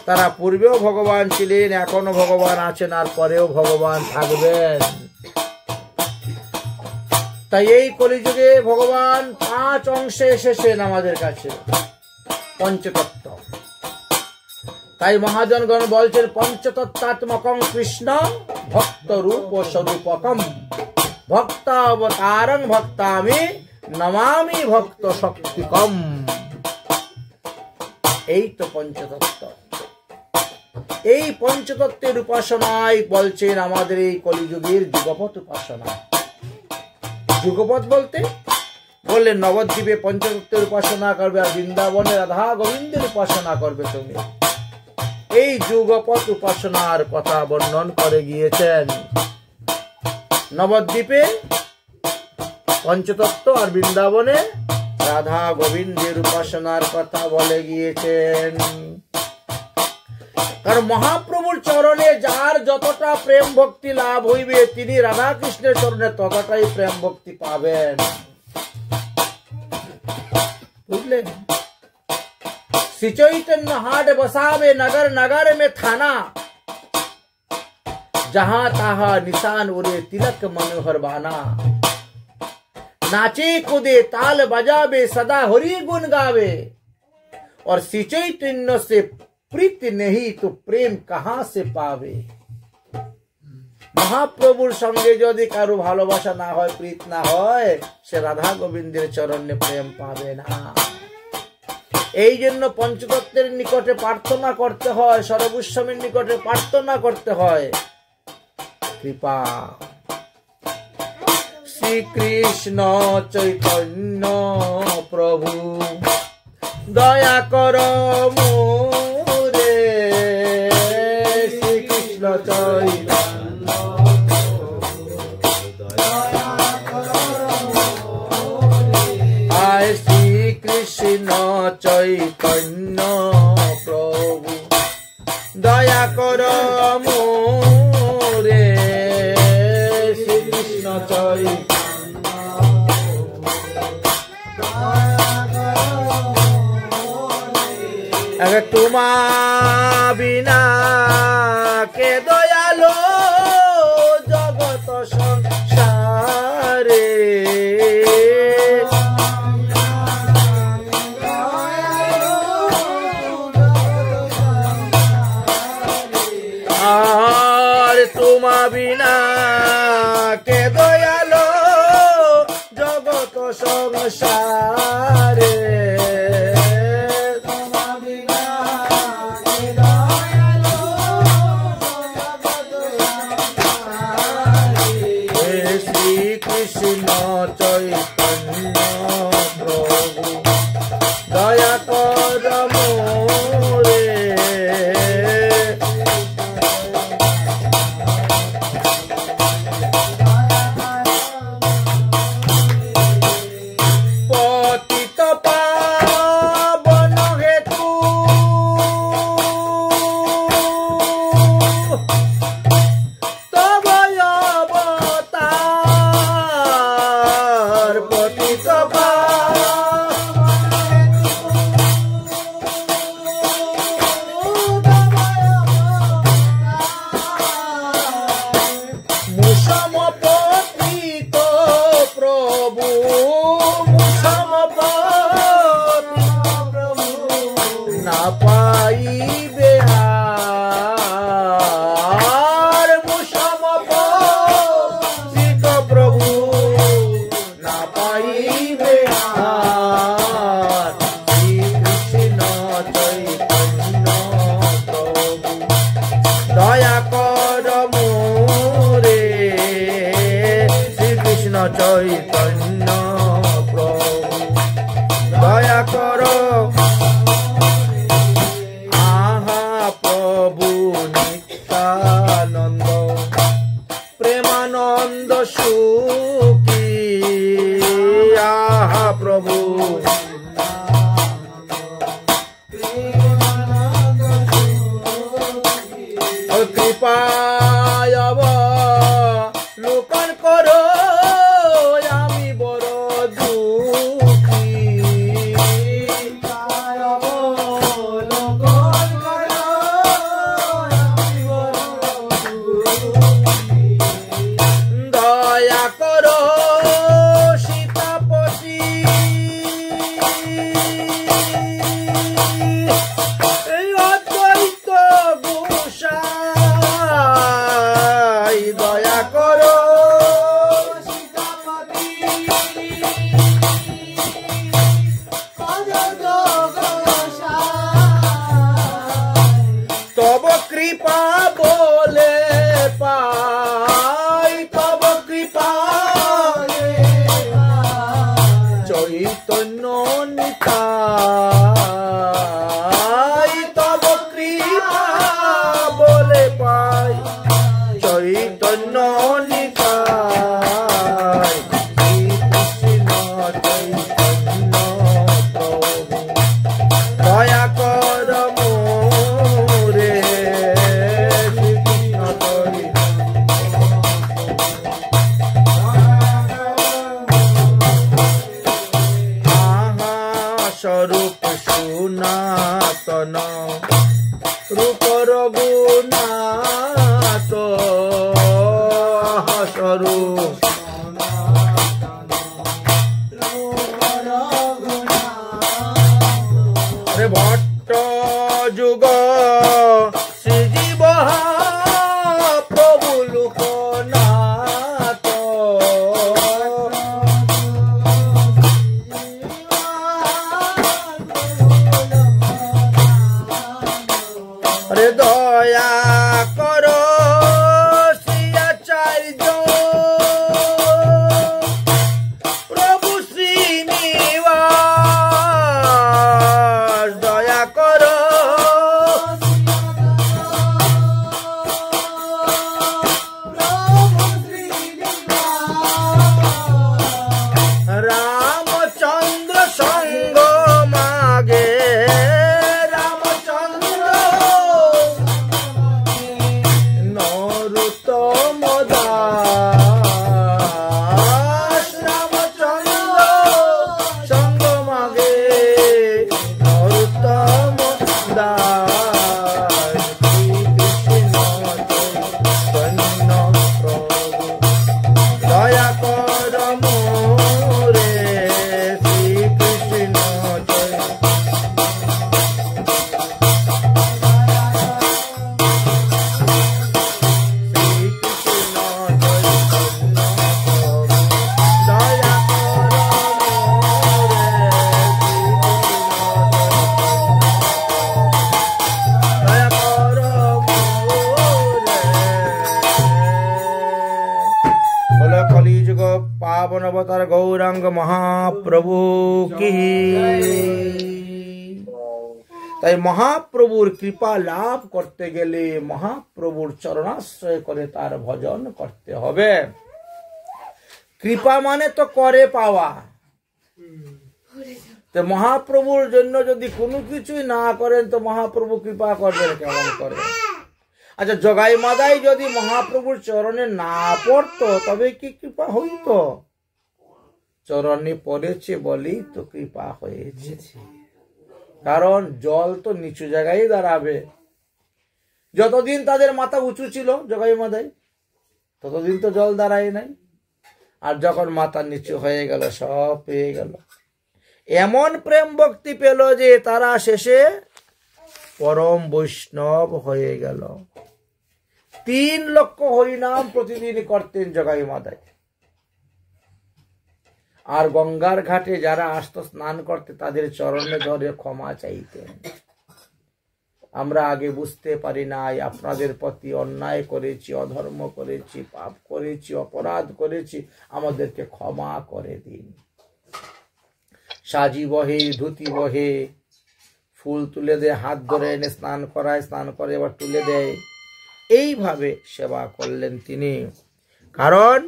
তারা পূর্বেও ভগবান ছিলেন, এখনো ভগবান আছেন, আর পরেও ভগবান থাকবেন। তাই এই কলিযুগে ভগবান 5 অংশে এসেছেন আমাদের কাছে, পঞ্চতত্ত্ব। তাই মহাজনগণ বলছেন পঞ্চতত্ত্বাত্মকং কৃষ্ণ ভক্ত রূপ স্বরূপকম ভক্তাবতারং ভক্তামি নমামি ভক্ত শক্তিকম। এই তো পঞ্চতত্ত্ব। এই পঞ্চতত্ত্বের উপাসনায় বলছেন আমাদের এই কলিযুগের যুগপৎ উপাসনা। যুগপৎ বলতে বললেন নবদ্বীপে পঞ্চতত্ত্বের উপাসনা করবে, আর বৃন্দাবনে রাধা গোবিন্দের উপাসনা করবে তুমি। এই যুগপৎ উপাসনার কথা বর্ণন করে গিয়েছেন। নবদ্বীপে পঞ্চতত্ত্ব, আর বৃন্দাবনে রাধা গোবিন্দের উপাসনার কথা বলে গিয়েছেন। কারণ মহাপ্রভুর চরণে যার যতটা প্রেম ভক্তি লাভ হইবে, তিনি রাধা কৃষ্ণের চরণে ততটাই প্রেম ভক্তি পাবেন। বুঝলেন? শ্রী চৈতন্য হাট বসাবে নগর নগর মে থানা, जहां ताहा निशान उरे तिलक मनोहर बाना। नाचे कूदे ताल बजावे सदा हरि गुण गावे, और श्री चैतन्य से प्रीति नहीं तो प्रेम कहाँ से पावे। মহাপ্রভুর সঙ্গে যদি কারো ভালোবাসা না হয়, প্রীত না হয়, সে রাধা গোবিন্দের চরণে প্রেম পাবে না। এই জন্য পঞ্চতত্ত্বের নিকটে প্রার্থনা করতে হয়, সর্বস্বামীর নিকটে প্রার্থনা করতে হয় কৃপা। শ্রীকৃষ্ণ চৈতন্য প্রভু দয়া কর মোরে, শ্রীকৃষ্ণ চৈতন্য শ্রীকৃষ্ণ চৈতন্য প্রভু দয়া কর মোরে, শ্রীকৃষ্ণ চৈতন্য তোমা বিনা কে দয়ালো জগত সংসারে, আর তোমা বিনা কে দয়ালো জগত সংসারে, শ্রীকৃষ্ণ চৈতন্য প্রভু দয়া কর মোরে, পতিত পাবন হেতু তব অবতার, পতিত মুসম পতিত প্রভু, মুসম পতিত প্রভু না পাইবে আর, মুসম পতিত প্রভু না পাইবে আর, শ্রীকৃষ্ণ চৈতন্য প্রভু দয়া কর মোরে, শ্রীকৃষ্ণ চৈতন্য প্রভু দয়া কর। আহা প্রভু নিত্যানন্দ প্রেমানন্দ সুখী, আহা প্রভু কৃপায় লোকন করো আমি বড় দুঃখী, দয়া করো সীতাপতি এই অদ্বৈত গোসাই, দয়া করো সীতাপতি তব কৃপা বলে পাই, তব কৃপা চৈতন্য নিতাই, তব কৃপা বলে পাই চৈতন্য নিতাই, শ্রীকৃষ্ণ চৈতন্য প্রভু দয়া কর মোরে, শ্রীকৃষ্ণ আহা স্বরূপ সুনাতন রূপ রঘুনাথ, স্বরূপ ভট্ট যুগ কলিযুগ পাবন অবতার গৌরাঙ্গ মহাপ্রভু কি। তাই মহাপ্রভুর কৃপা লাভ করতে গেলে মহাপ্রভুর চরণাশ্রয় করে তার ভজন করতে হবে। কৃপা মানে তো করে পাওয়া। তো মহাপ্রভুর জন্য যদি কোনো কিছুই না করেন তো মহাপ্রভু কৃপা করবেন কেমন করে? আচ্ছা, জগাই মাদাই যদি মহাপ্রভুর চরণে না পড়তো তবে কি কৃপা হইতো? চরণে পড়েছে বলেই তো কৃপা হয়েছে। কারণ জল তো নিচু জায়গায় দাঁড়াবে। যতদিন তাদের মাথা উঁচু ছিল জগাই মাদাই, ততদিন তো জল দাঁড়ায় নাই। আর যখন মাথা নিচু হয়ে গেল সব পেয়ে গেল। এমন প্রেম ভক্তি পেল যে তারা শেষে পরম বৈষ্ণব হয়ে গেল। 3 লক্ষ হরিনাম প্রতিদিন করতেন জগাই মাদাই। আর গঙ্গার ঘাটে যারা আসতো স্নান করতে তাদের চরণে ধরে ক্ষমা চাইতেন। আমরা আগে বুঝতে পারি নাই, আপনাদের প্রতি অন্যায় করেছি, অধর্ম করেছি, পাপ করেছি, অপরাধ করেছি, আমাদেরকে ক্ষমা করে দিন। সাজি বহে, ধুতি বহে, ফুল তুলে দেয়, হাত ধরে এনে স্নান করায়, স্নান করে এবার তুলে দেয়। এইভাবে সেবা করলেন তিনি। কারণ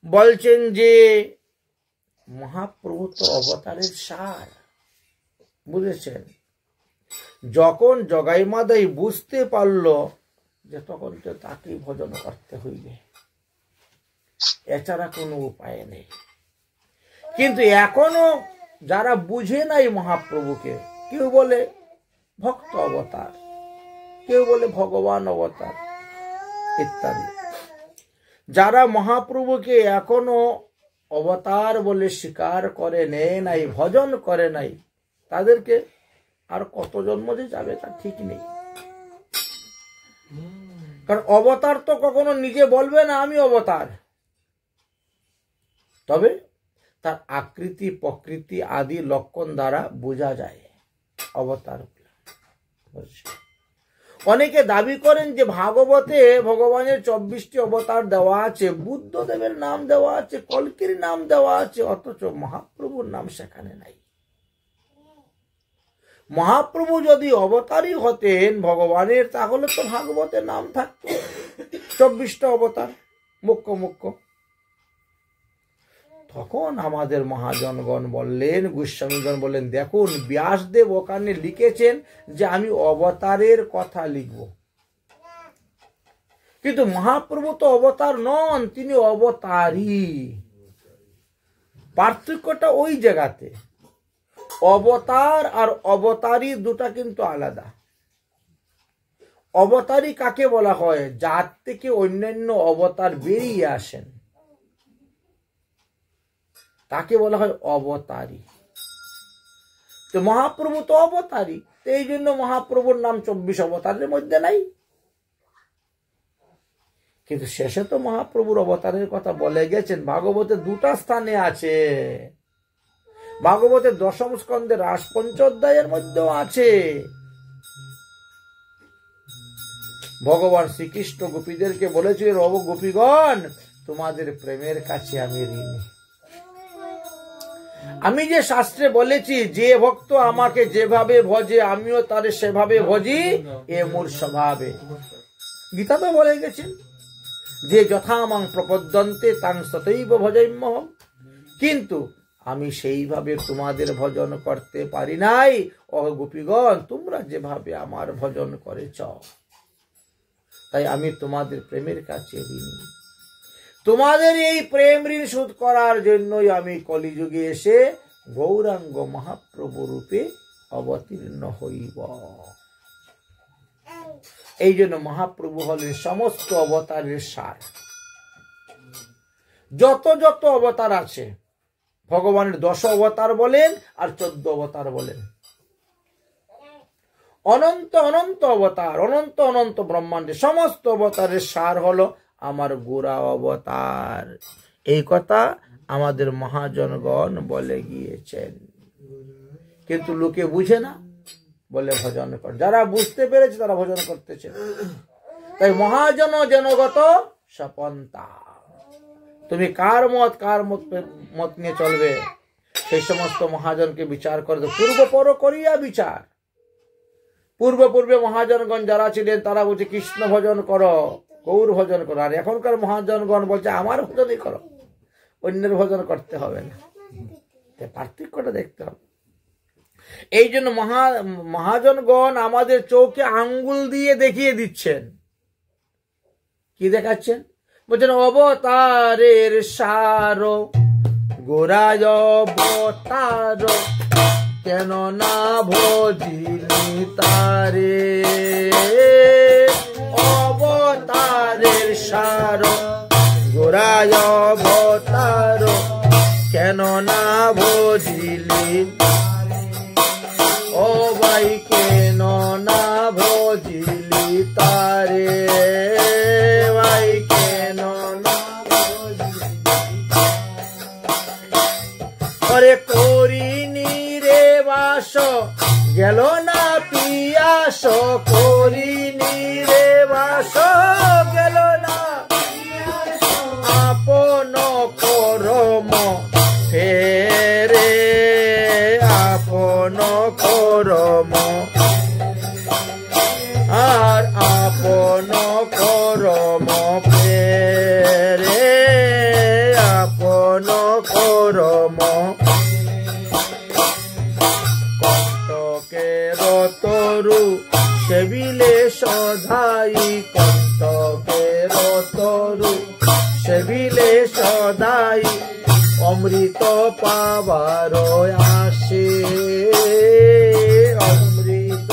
বলছেন যে মহাপ্রভু তো অবতারের সার, বুঝেছেন? যখন জগাই মাদাই বুঝতে পারল যে তখন তো তাকেই ভজন করতে হইবে, এছাড়া কোনো উপায় নেই। কিন্তু এখনো যারা বুঝে নাই মহাপ্রভুকে, কেউ বলে ভক্ত অবতার, কেউ বলে ভগবান অবতার ইত্যাদি, যারা মহাপ্রভুকে এখনো অবতার বলে স্বীকার করে নেয় নাই, ভজন করে নাই, তাদেরকে আর কত জন্ম যে যাবে তা ঠিক নেই। কারণ অবতার তো কখনো নিজে বলবে না আমি অবতার, তবে তার আকৃতি প্রকৃতি আদি লক্ষণ দ্বারা বোঝা যায় অবতার। অনেকে দাবি করেন যে ভাগবতে ভগবানের 24টি অবতার দেওয়া আছে, বুদ্ধদেবের নাম দেওয়া আছে, কল্কির নাম দেওয়া আছে, অথচ মহাপ্রভুর নাম সেখানে নাই। মহাপ্রভু যদি অবতারই হতেন ভগবানের, তাহলে তো ভাগবতের নাম থাকতো 24টা অবতার মুখ্য মুখ্য। তখন আমাদের মহাজনগণ বললেন, গোস্বামীগণ বললেন, দেখুন ব্যাসদেব ওখানে লিখেছেন যে আমি অবতারের কথা লিখব, কিন্তু মহাপ্রভু তো অবতার নন, তিনি অবতারী। পার্থক্যটা ওই জায়গাতে। অবতার আর অবতারী দুটা কিন্তু আলাদা। অবতারী কাকে বলা হয়? যার থেকে অন্যান্য অবতার বেরিয়ে আসেন, তাকে বলা হয় অবতারী। তো মহাপ্রভু তো অবতারী, তো এই জন্য মহাপ্রভুর নাম 24 অবতারের মধ্যে নাই। কিন্তু শেষে তো মহাপ্রভুর অবতারের কথা বলে গেছেন। ভাগবতে 2টা স্থানে আছে। ভাগবতের 10ম স্কন্ধে রাস পঞ্চোধ্যায়ের মধ্যেও আছে। ভগবান শ্রীকৃষ্ণ গোপীদেরকে বলেছিলেন, ও গোপীগণ, তোমাদের প্রেমের কাছে আমি ঋণী। আমি যে শাস্ত্রে বলেছি, যে ভক্ত আমাকে যেভাবে ভজে আমিও তারে সেভাবে ভজি, এ মোর স্বভাবে। গীতা তো বলে গেছেন যে যথামাং প্রপদ্যন্তে তাং তথৈব ভজাম্যহম। কিন্তু আমি সেইভাবে তোমাদের ভজন করতে পারি নাই। ও গোপীগণ, তোমরা যেভাবে আমার ভজন করেছ, তাই আমি তোমাদের প্রেমের কাছে ঋণী। তোমাদের এই প্রেম ঋণ শোধ করার জন্যই আমি কলিযুগে এসে গৌরাঙ্গ মহাপ্রভু রূপে অবতীর্ণ হইব। এই জন্য মহাপ্রভু হলেন সমস্ত অবতারের সার। যত যত অবতার আছে, ভগবানের 10 অবতার বলেন আর 14 অবতার বলেন, অনন্ত অনন্ত অবতার, অনন্ত অনন্ত ব্রহ্মাণ্ডে সমস্ত অবতারের সার হলো আমার গোরা অবতার। এই কথা আমাদের মহাজনগণ বলে গিয়েছেন। কিন্তু লোকে বুঝে না, বলে ভজন কর। যারা বুঝতে পেরেছে তারা ভজন করতেছে। তাই মহাজন জনগত সপন্তা। তো তুমি কার মত নিয়ে চলবে, সেই সমস্ত মহাজনকে বিচার করে। পূর্ব পর করিয়া বিচার। পূর্বে মহাজনগণ যারা ছিলেন তারা বলছে কৃষ্ণ ভজন করো, গৌর ভজন করো, আর এখনকার মহাজনগণ বলছে আমার ভজনই করো, অন্যের ভজন করতে হবে না। পার্থক্যটা দেখতে হবে। এই জন্য মহাজনগণ আমাদের চোখে আঙ্গুল দিয়ে দেখিয়ে দিচ্ছেন। কি দেখাচ্ছেন? বলছেন অবতারের সার, গোরায় অবতার, কেন না ভজিলি তারে। অবতারের সার, গোরায় অবতার, কেন না ভজিলি। ও ভাই কেন না ভজিলি তারে, ভাই কেন না ওরে করিনি রে বাস, গেল না পিয়াস, করিনি রে বাস, গেল না আপন করম ফেরে, আপন করম, আর আপন করম ফেরে, আপন করম। কণ্টকের তরু সেবিলে সদাই, কণ্টকের তরু সেবিলে সদাই, অমৃত পাবার আসে, অমৃত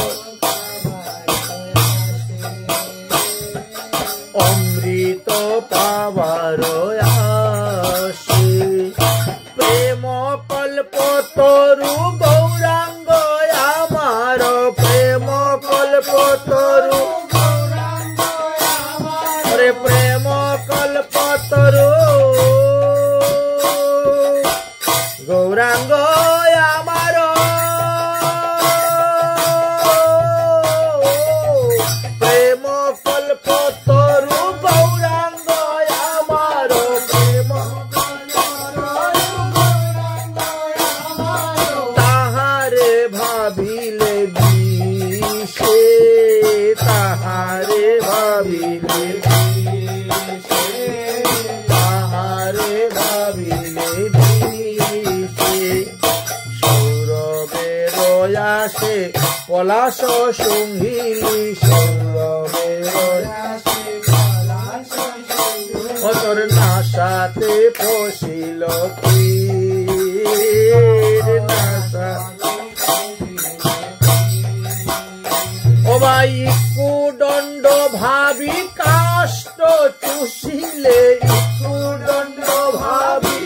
অমৃত পাবার আসে। প্রেম কল্প তরু গৌরাঙ্গ আমার, প্রেম কল্প তরু, প্রেম কল্প তরু গৌরাঙ্গ আমার, প্রেম কল্প তরু গৌরাঙ্গ আমার, প্রেম তাহারে ভাবিলে বিষে, তাহারে ভাবিলে, তাহারে ভাবিলে সৌরভের আসে পলাশ শুঙ্গিলি, সৌরভের তোর নাশাতে পশিল নাশা। ও ভাই কুদণ্ড ভাবি কাষ্ট চুষিলে, কুদণ্ড ভাবি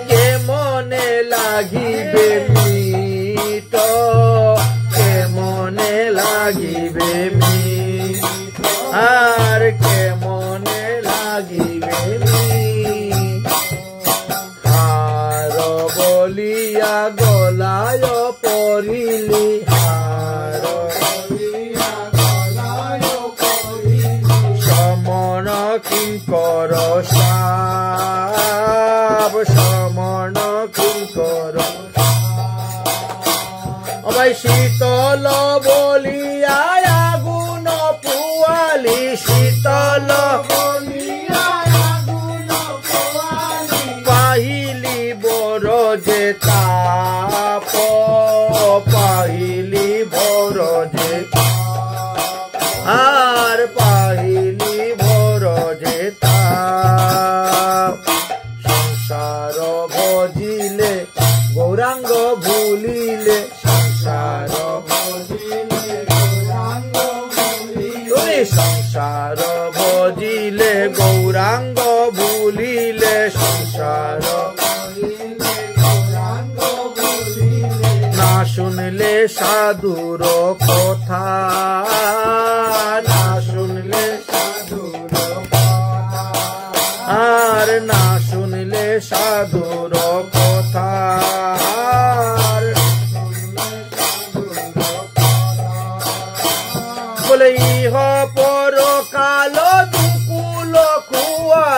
কেমনে লাগিবে মিট, কেমনে লাগিবে মিট, আর কেমনে লাগিবে মিট। হার বলিয়া গলায় পড়িলি, হার বলিয়া গলায় পড়িলি, সমন কিঙ্কর সাব, সমন কিঙ্কর। ভাই শীতল বলিয়া আগুন পুয়ালি, শীতল বলিয়া আগুন পুয়ালি, পাহিলি বড় যে তাপ, পাহিলি বড় যে, আর পাহিলি বড় যে তাপ। সংসার ভজিলে গৌরাঙ্গ ভুলিলে, সংসার ভজিলে গৌরাঙ্গ ভুলিলে, সংসার ভজিলে গৌরাঙ্গ ভুলিলে, সংসার ভজিলে গৌরাঙ্গ ভুলিলে। না শুনলে সাধুর কথা, না শুনলে সাধুর কথা, আর না শুনলে সাধুর কথা, বলে ইহ পর কাল দুকুল কুয়া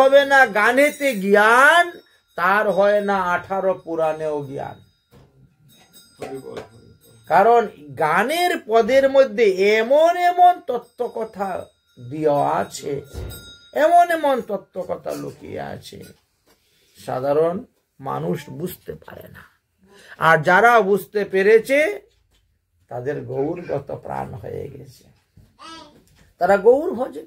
হবে না গানেতে জ্ঞান, তার হয় না 18 পুরাণেও জ্ঞান। কারণ গানের পদের মধ্যে এমন এমন তত্ত্ব কথা দেওয়া আছে, এমন এমন তত্ত্ব কথা লুকিয়ে আছে, সাধারণ মানুষ বুঝতে পারে না। আর যারা বুঝতে পেরেছে তাদের গৌরগত প্রাণ হয়ে গেছে, তারা গৌর ভজে।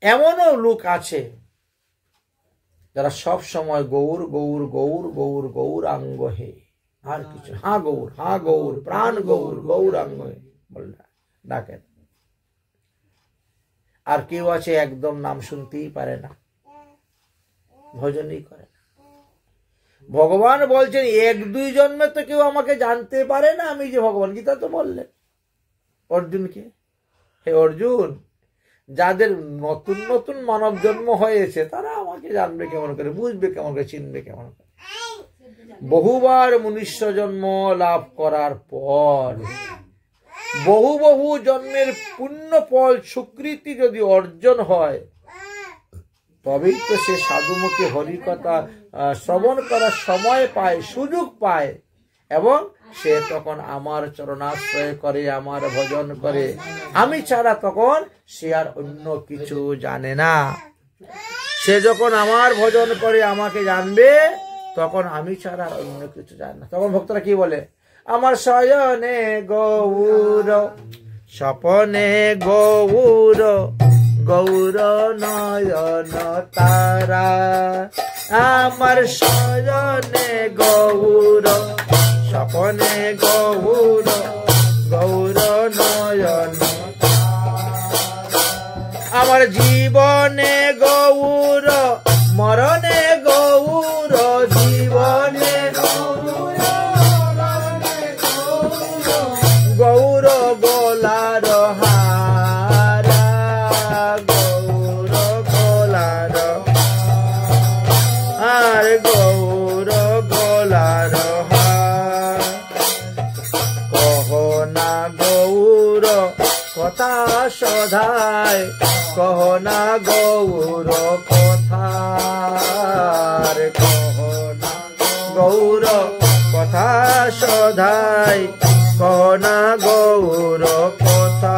এমনও লোক আছে যারা সব সময় গৌর গৌর গৌর গৌর গৌরাঙ্গ হে, আর কিছু হা গৌর প্রাণ গৌর গৌরাঙ্গ হে বললেন ডাকেন। আর কেউ আছে একদম নাম শুনতেই পারে না, ভজনই করে না। ভগবান বলছেন 1-2 জন্মে তো কেউ আমাকে জানতে পারে না আমি যে ভগবান। গীতা তো বললেন অর্জুনকে, হে অর্জুন, যাদের নতুন নতুন মানব জন্ম হয়েছে তারা আমাকে জানবে কেমন করে, বুঝবে কেমন করে, চিনবে কেমন করে। বহুবার মনুষ্য জন্ম লাভ করার পর বহু বহু জন্মের পুণ্য ফল সুকৃতি যদি অর্জন হয়, তবেই তো সে সাধুমুখে হরিকথা শ্রবণ করার সময় পায়, সুযোগ পায়, এবং সে তখন আমার চরণাশ্রয় করে, আমার ভজন করে। আমি ছাড়া তখন সে আর অন্য কিছু জানে না। সে যখন আমার ভজন করে আমাকে জানবে, তখন আমি ছাড়া আর অন্য কিছু জানে না। তখন ভক্তরা কি বলে, আমার শয়নে গৌর, স্বপনে গৌর, গৌর নয়ন তারা। আমার শয়নে গৌর, স্বপনে গৌর, গৌর নয়ন। আমার জীবনে গৌর, মরণে গৌর, জীবনে গৌর গোলার হারা, গৌর গোলার আর গৌর গোলার হার। কহনা গৌর কথা সধায়, কহনা গৌর কথা, কহনা গৌর কথা সধায়, কহনা গৌর কথা।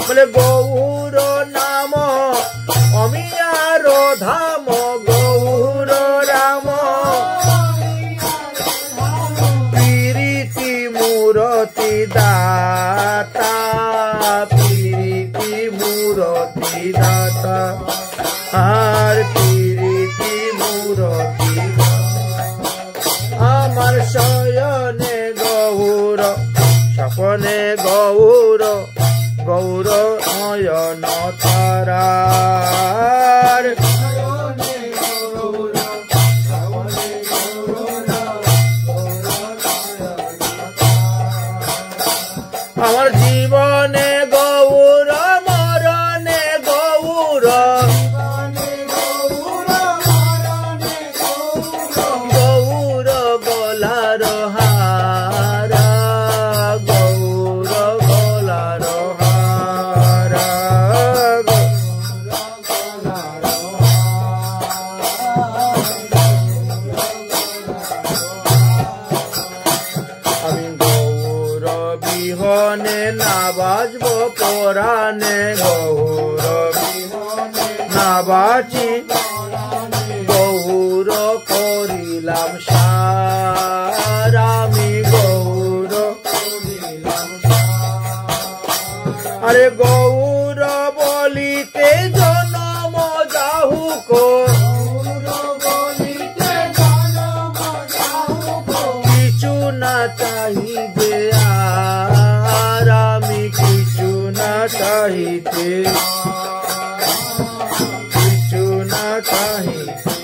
বলে গৌর নাম অমিয়ার ধাম, গৌর রাম প্রীতি মূরতি দাতা, প্রীতি মূরতি দাতা আর প্রীতি মূরতি। আমার শয়নে গৌর, স্বপনে গৌর, গৌর নয়ন তারা। আমার জীবনে গৌর, মরণে গৌর, গৌর গলার হারা, গৌর গলার হারা। আমি গৌর বিহনে না বাজব পরাণে, গৌর বিহনে না বাঁচি, গৌর করিলাম সার, আমি গৌর করিলাম সার। আরে গৌর বলিতে জনম যাহুক, কিছু না চাহিবে আর, আমি কিছু না চাহিতে, কিছু না চাহিতে।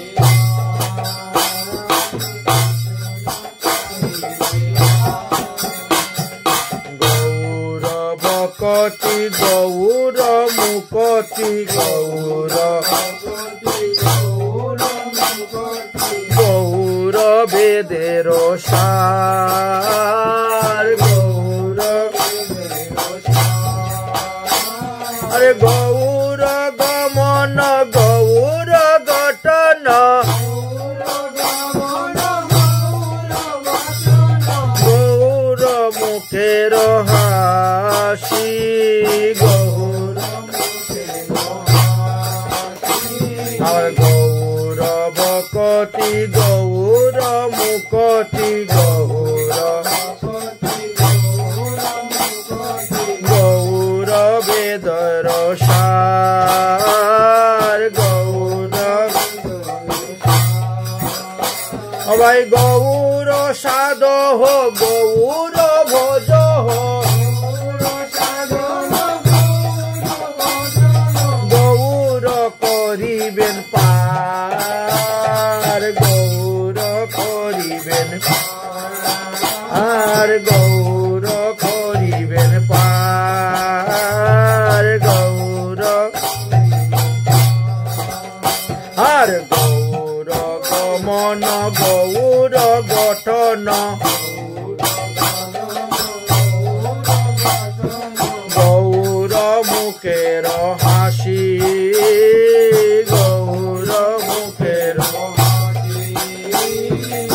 গৌর বকটি গৌর মুকটি, গৌর গৌর বেদের সার, গৌর। আরে গৌর আমার গৌরব কটি গৌর মুকটি গৌর বেদর সার গৌর ভাই গৌর সাধ গৌর ভোজ গৌর করিবেন পার গৌর করিবেন আর গৌর করিবেন পার গৌর আর গৌর গমন গৌর গঠন গৌর মুখের হাসি গৌর মুখের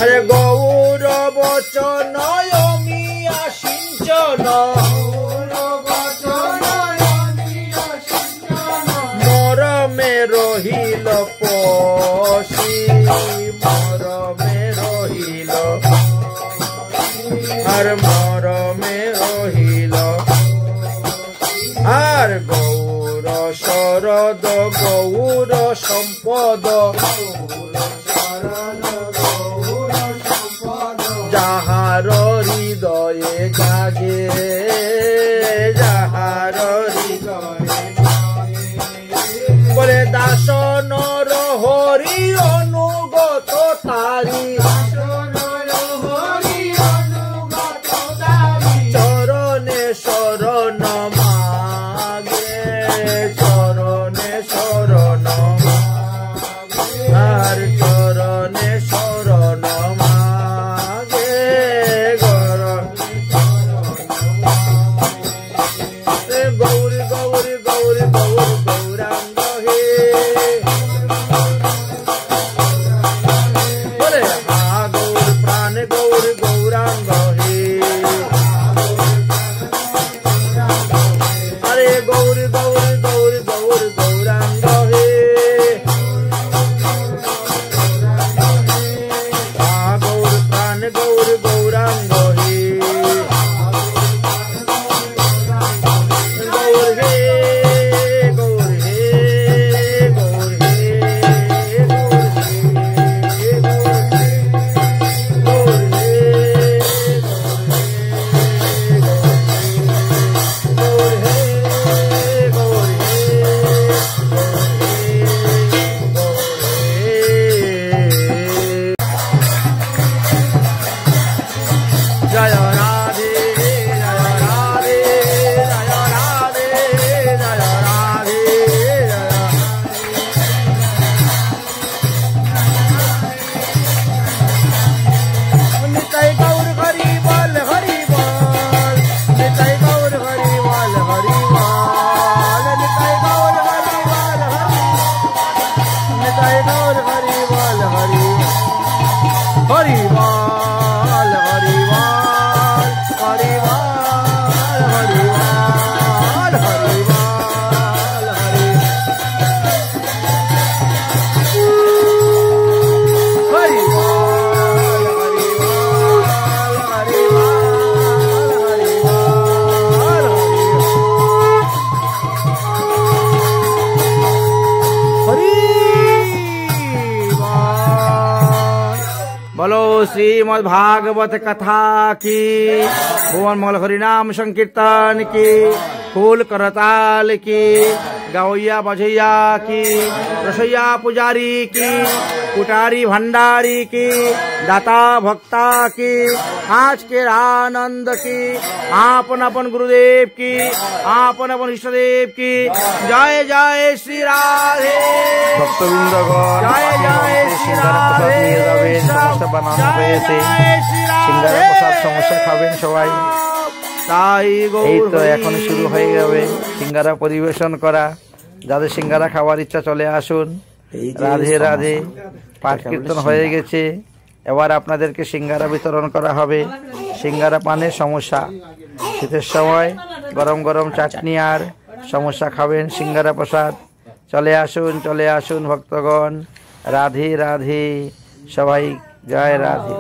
আরে গৌর বচন অমিয়া সিঞ্চন মরমে রহিল পশি মরমে রহিল আর মরমে রহিল আর গৌর শরদ গৌর সম্পদ যাহার হৃদয়ে জাগে যাহার হৃদয়ে বলে দাসন হরি অনুগত তারি চরণে শরণ মাগে চরণে শরণ আর চরণে শরণ মাগে গৌরী গৌরী গৌরী গৌর গৌরাঙ্গ হে বলে হা গৌর প্রাণ গৌর গৌরাঙ্গ হে আরে গৌরী গৌরী গৌরী গৌর গৌরাঙ্গ হে হা গৌর প্রাণ গৌর গৌরাঙ্গ হে গৌর হে গৌর হে গৌর হে গৌর হে জয় রাধে জয় রাধে জয় রাধে জয় রাধে নিতাই গৌর হরি বল নিতাই গৌর হরি বল নিতাই গৌর হরি বল নিতাই গৌর হরি বল হরি হরি বল হরি বল হরি বল হরি বল হরি হরি बोलो श्रीमद् भागवत कथा की भुवन मंगल हरिनाम संकीर्तन की फूल करताल की गवैया बजैया की रसोईया पुजारी की कुटारी भंडारी की दाता भक्ता की आज के आनंद की आपन अपन गुरुदेव की आपन अपन इष्टदेव की जय जय श्री राधे भक्तवृंदगण जय जय श्री राधे সমস্যা বানানো হয়েছে সিঙ্গারা প্রসাদ সমস্যা খাবেন সবাই এই তো এখন শুরু হয়ে যাবে সিঙ্গারা পরিবেশন করা যাদের সিঙ্গারা খাওয়ার ইচ্ছা চলে আসুন রাধে রাধে পাঠ কীর্তন হয়ে গেছে এবার আপনাদেরকে সিঙ্গারা বিতরণ করা হবে সিঙ্গারা পানের সমস্যা শীতের সময় গরম গরম চাটনি আর সমস্যা খাবেন সিঙ্গারা প্রসাদ চলে আসুন ভক্তগণ। রাধে রাধে, সবাই জয় রাধে।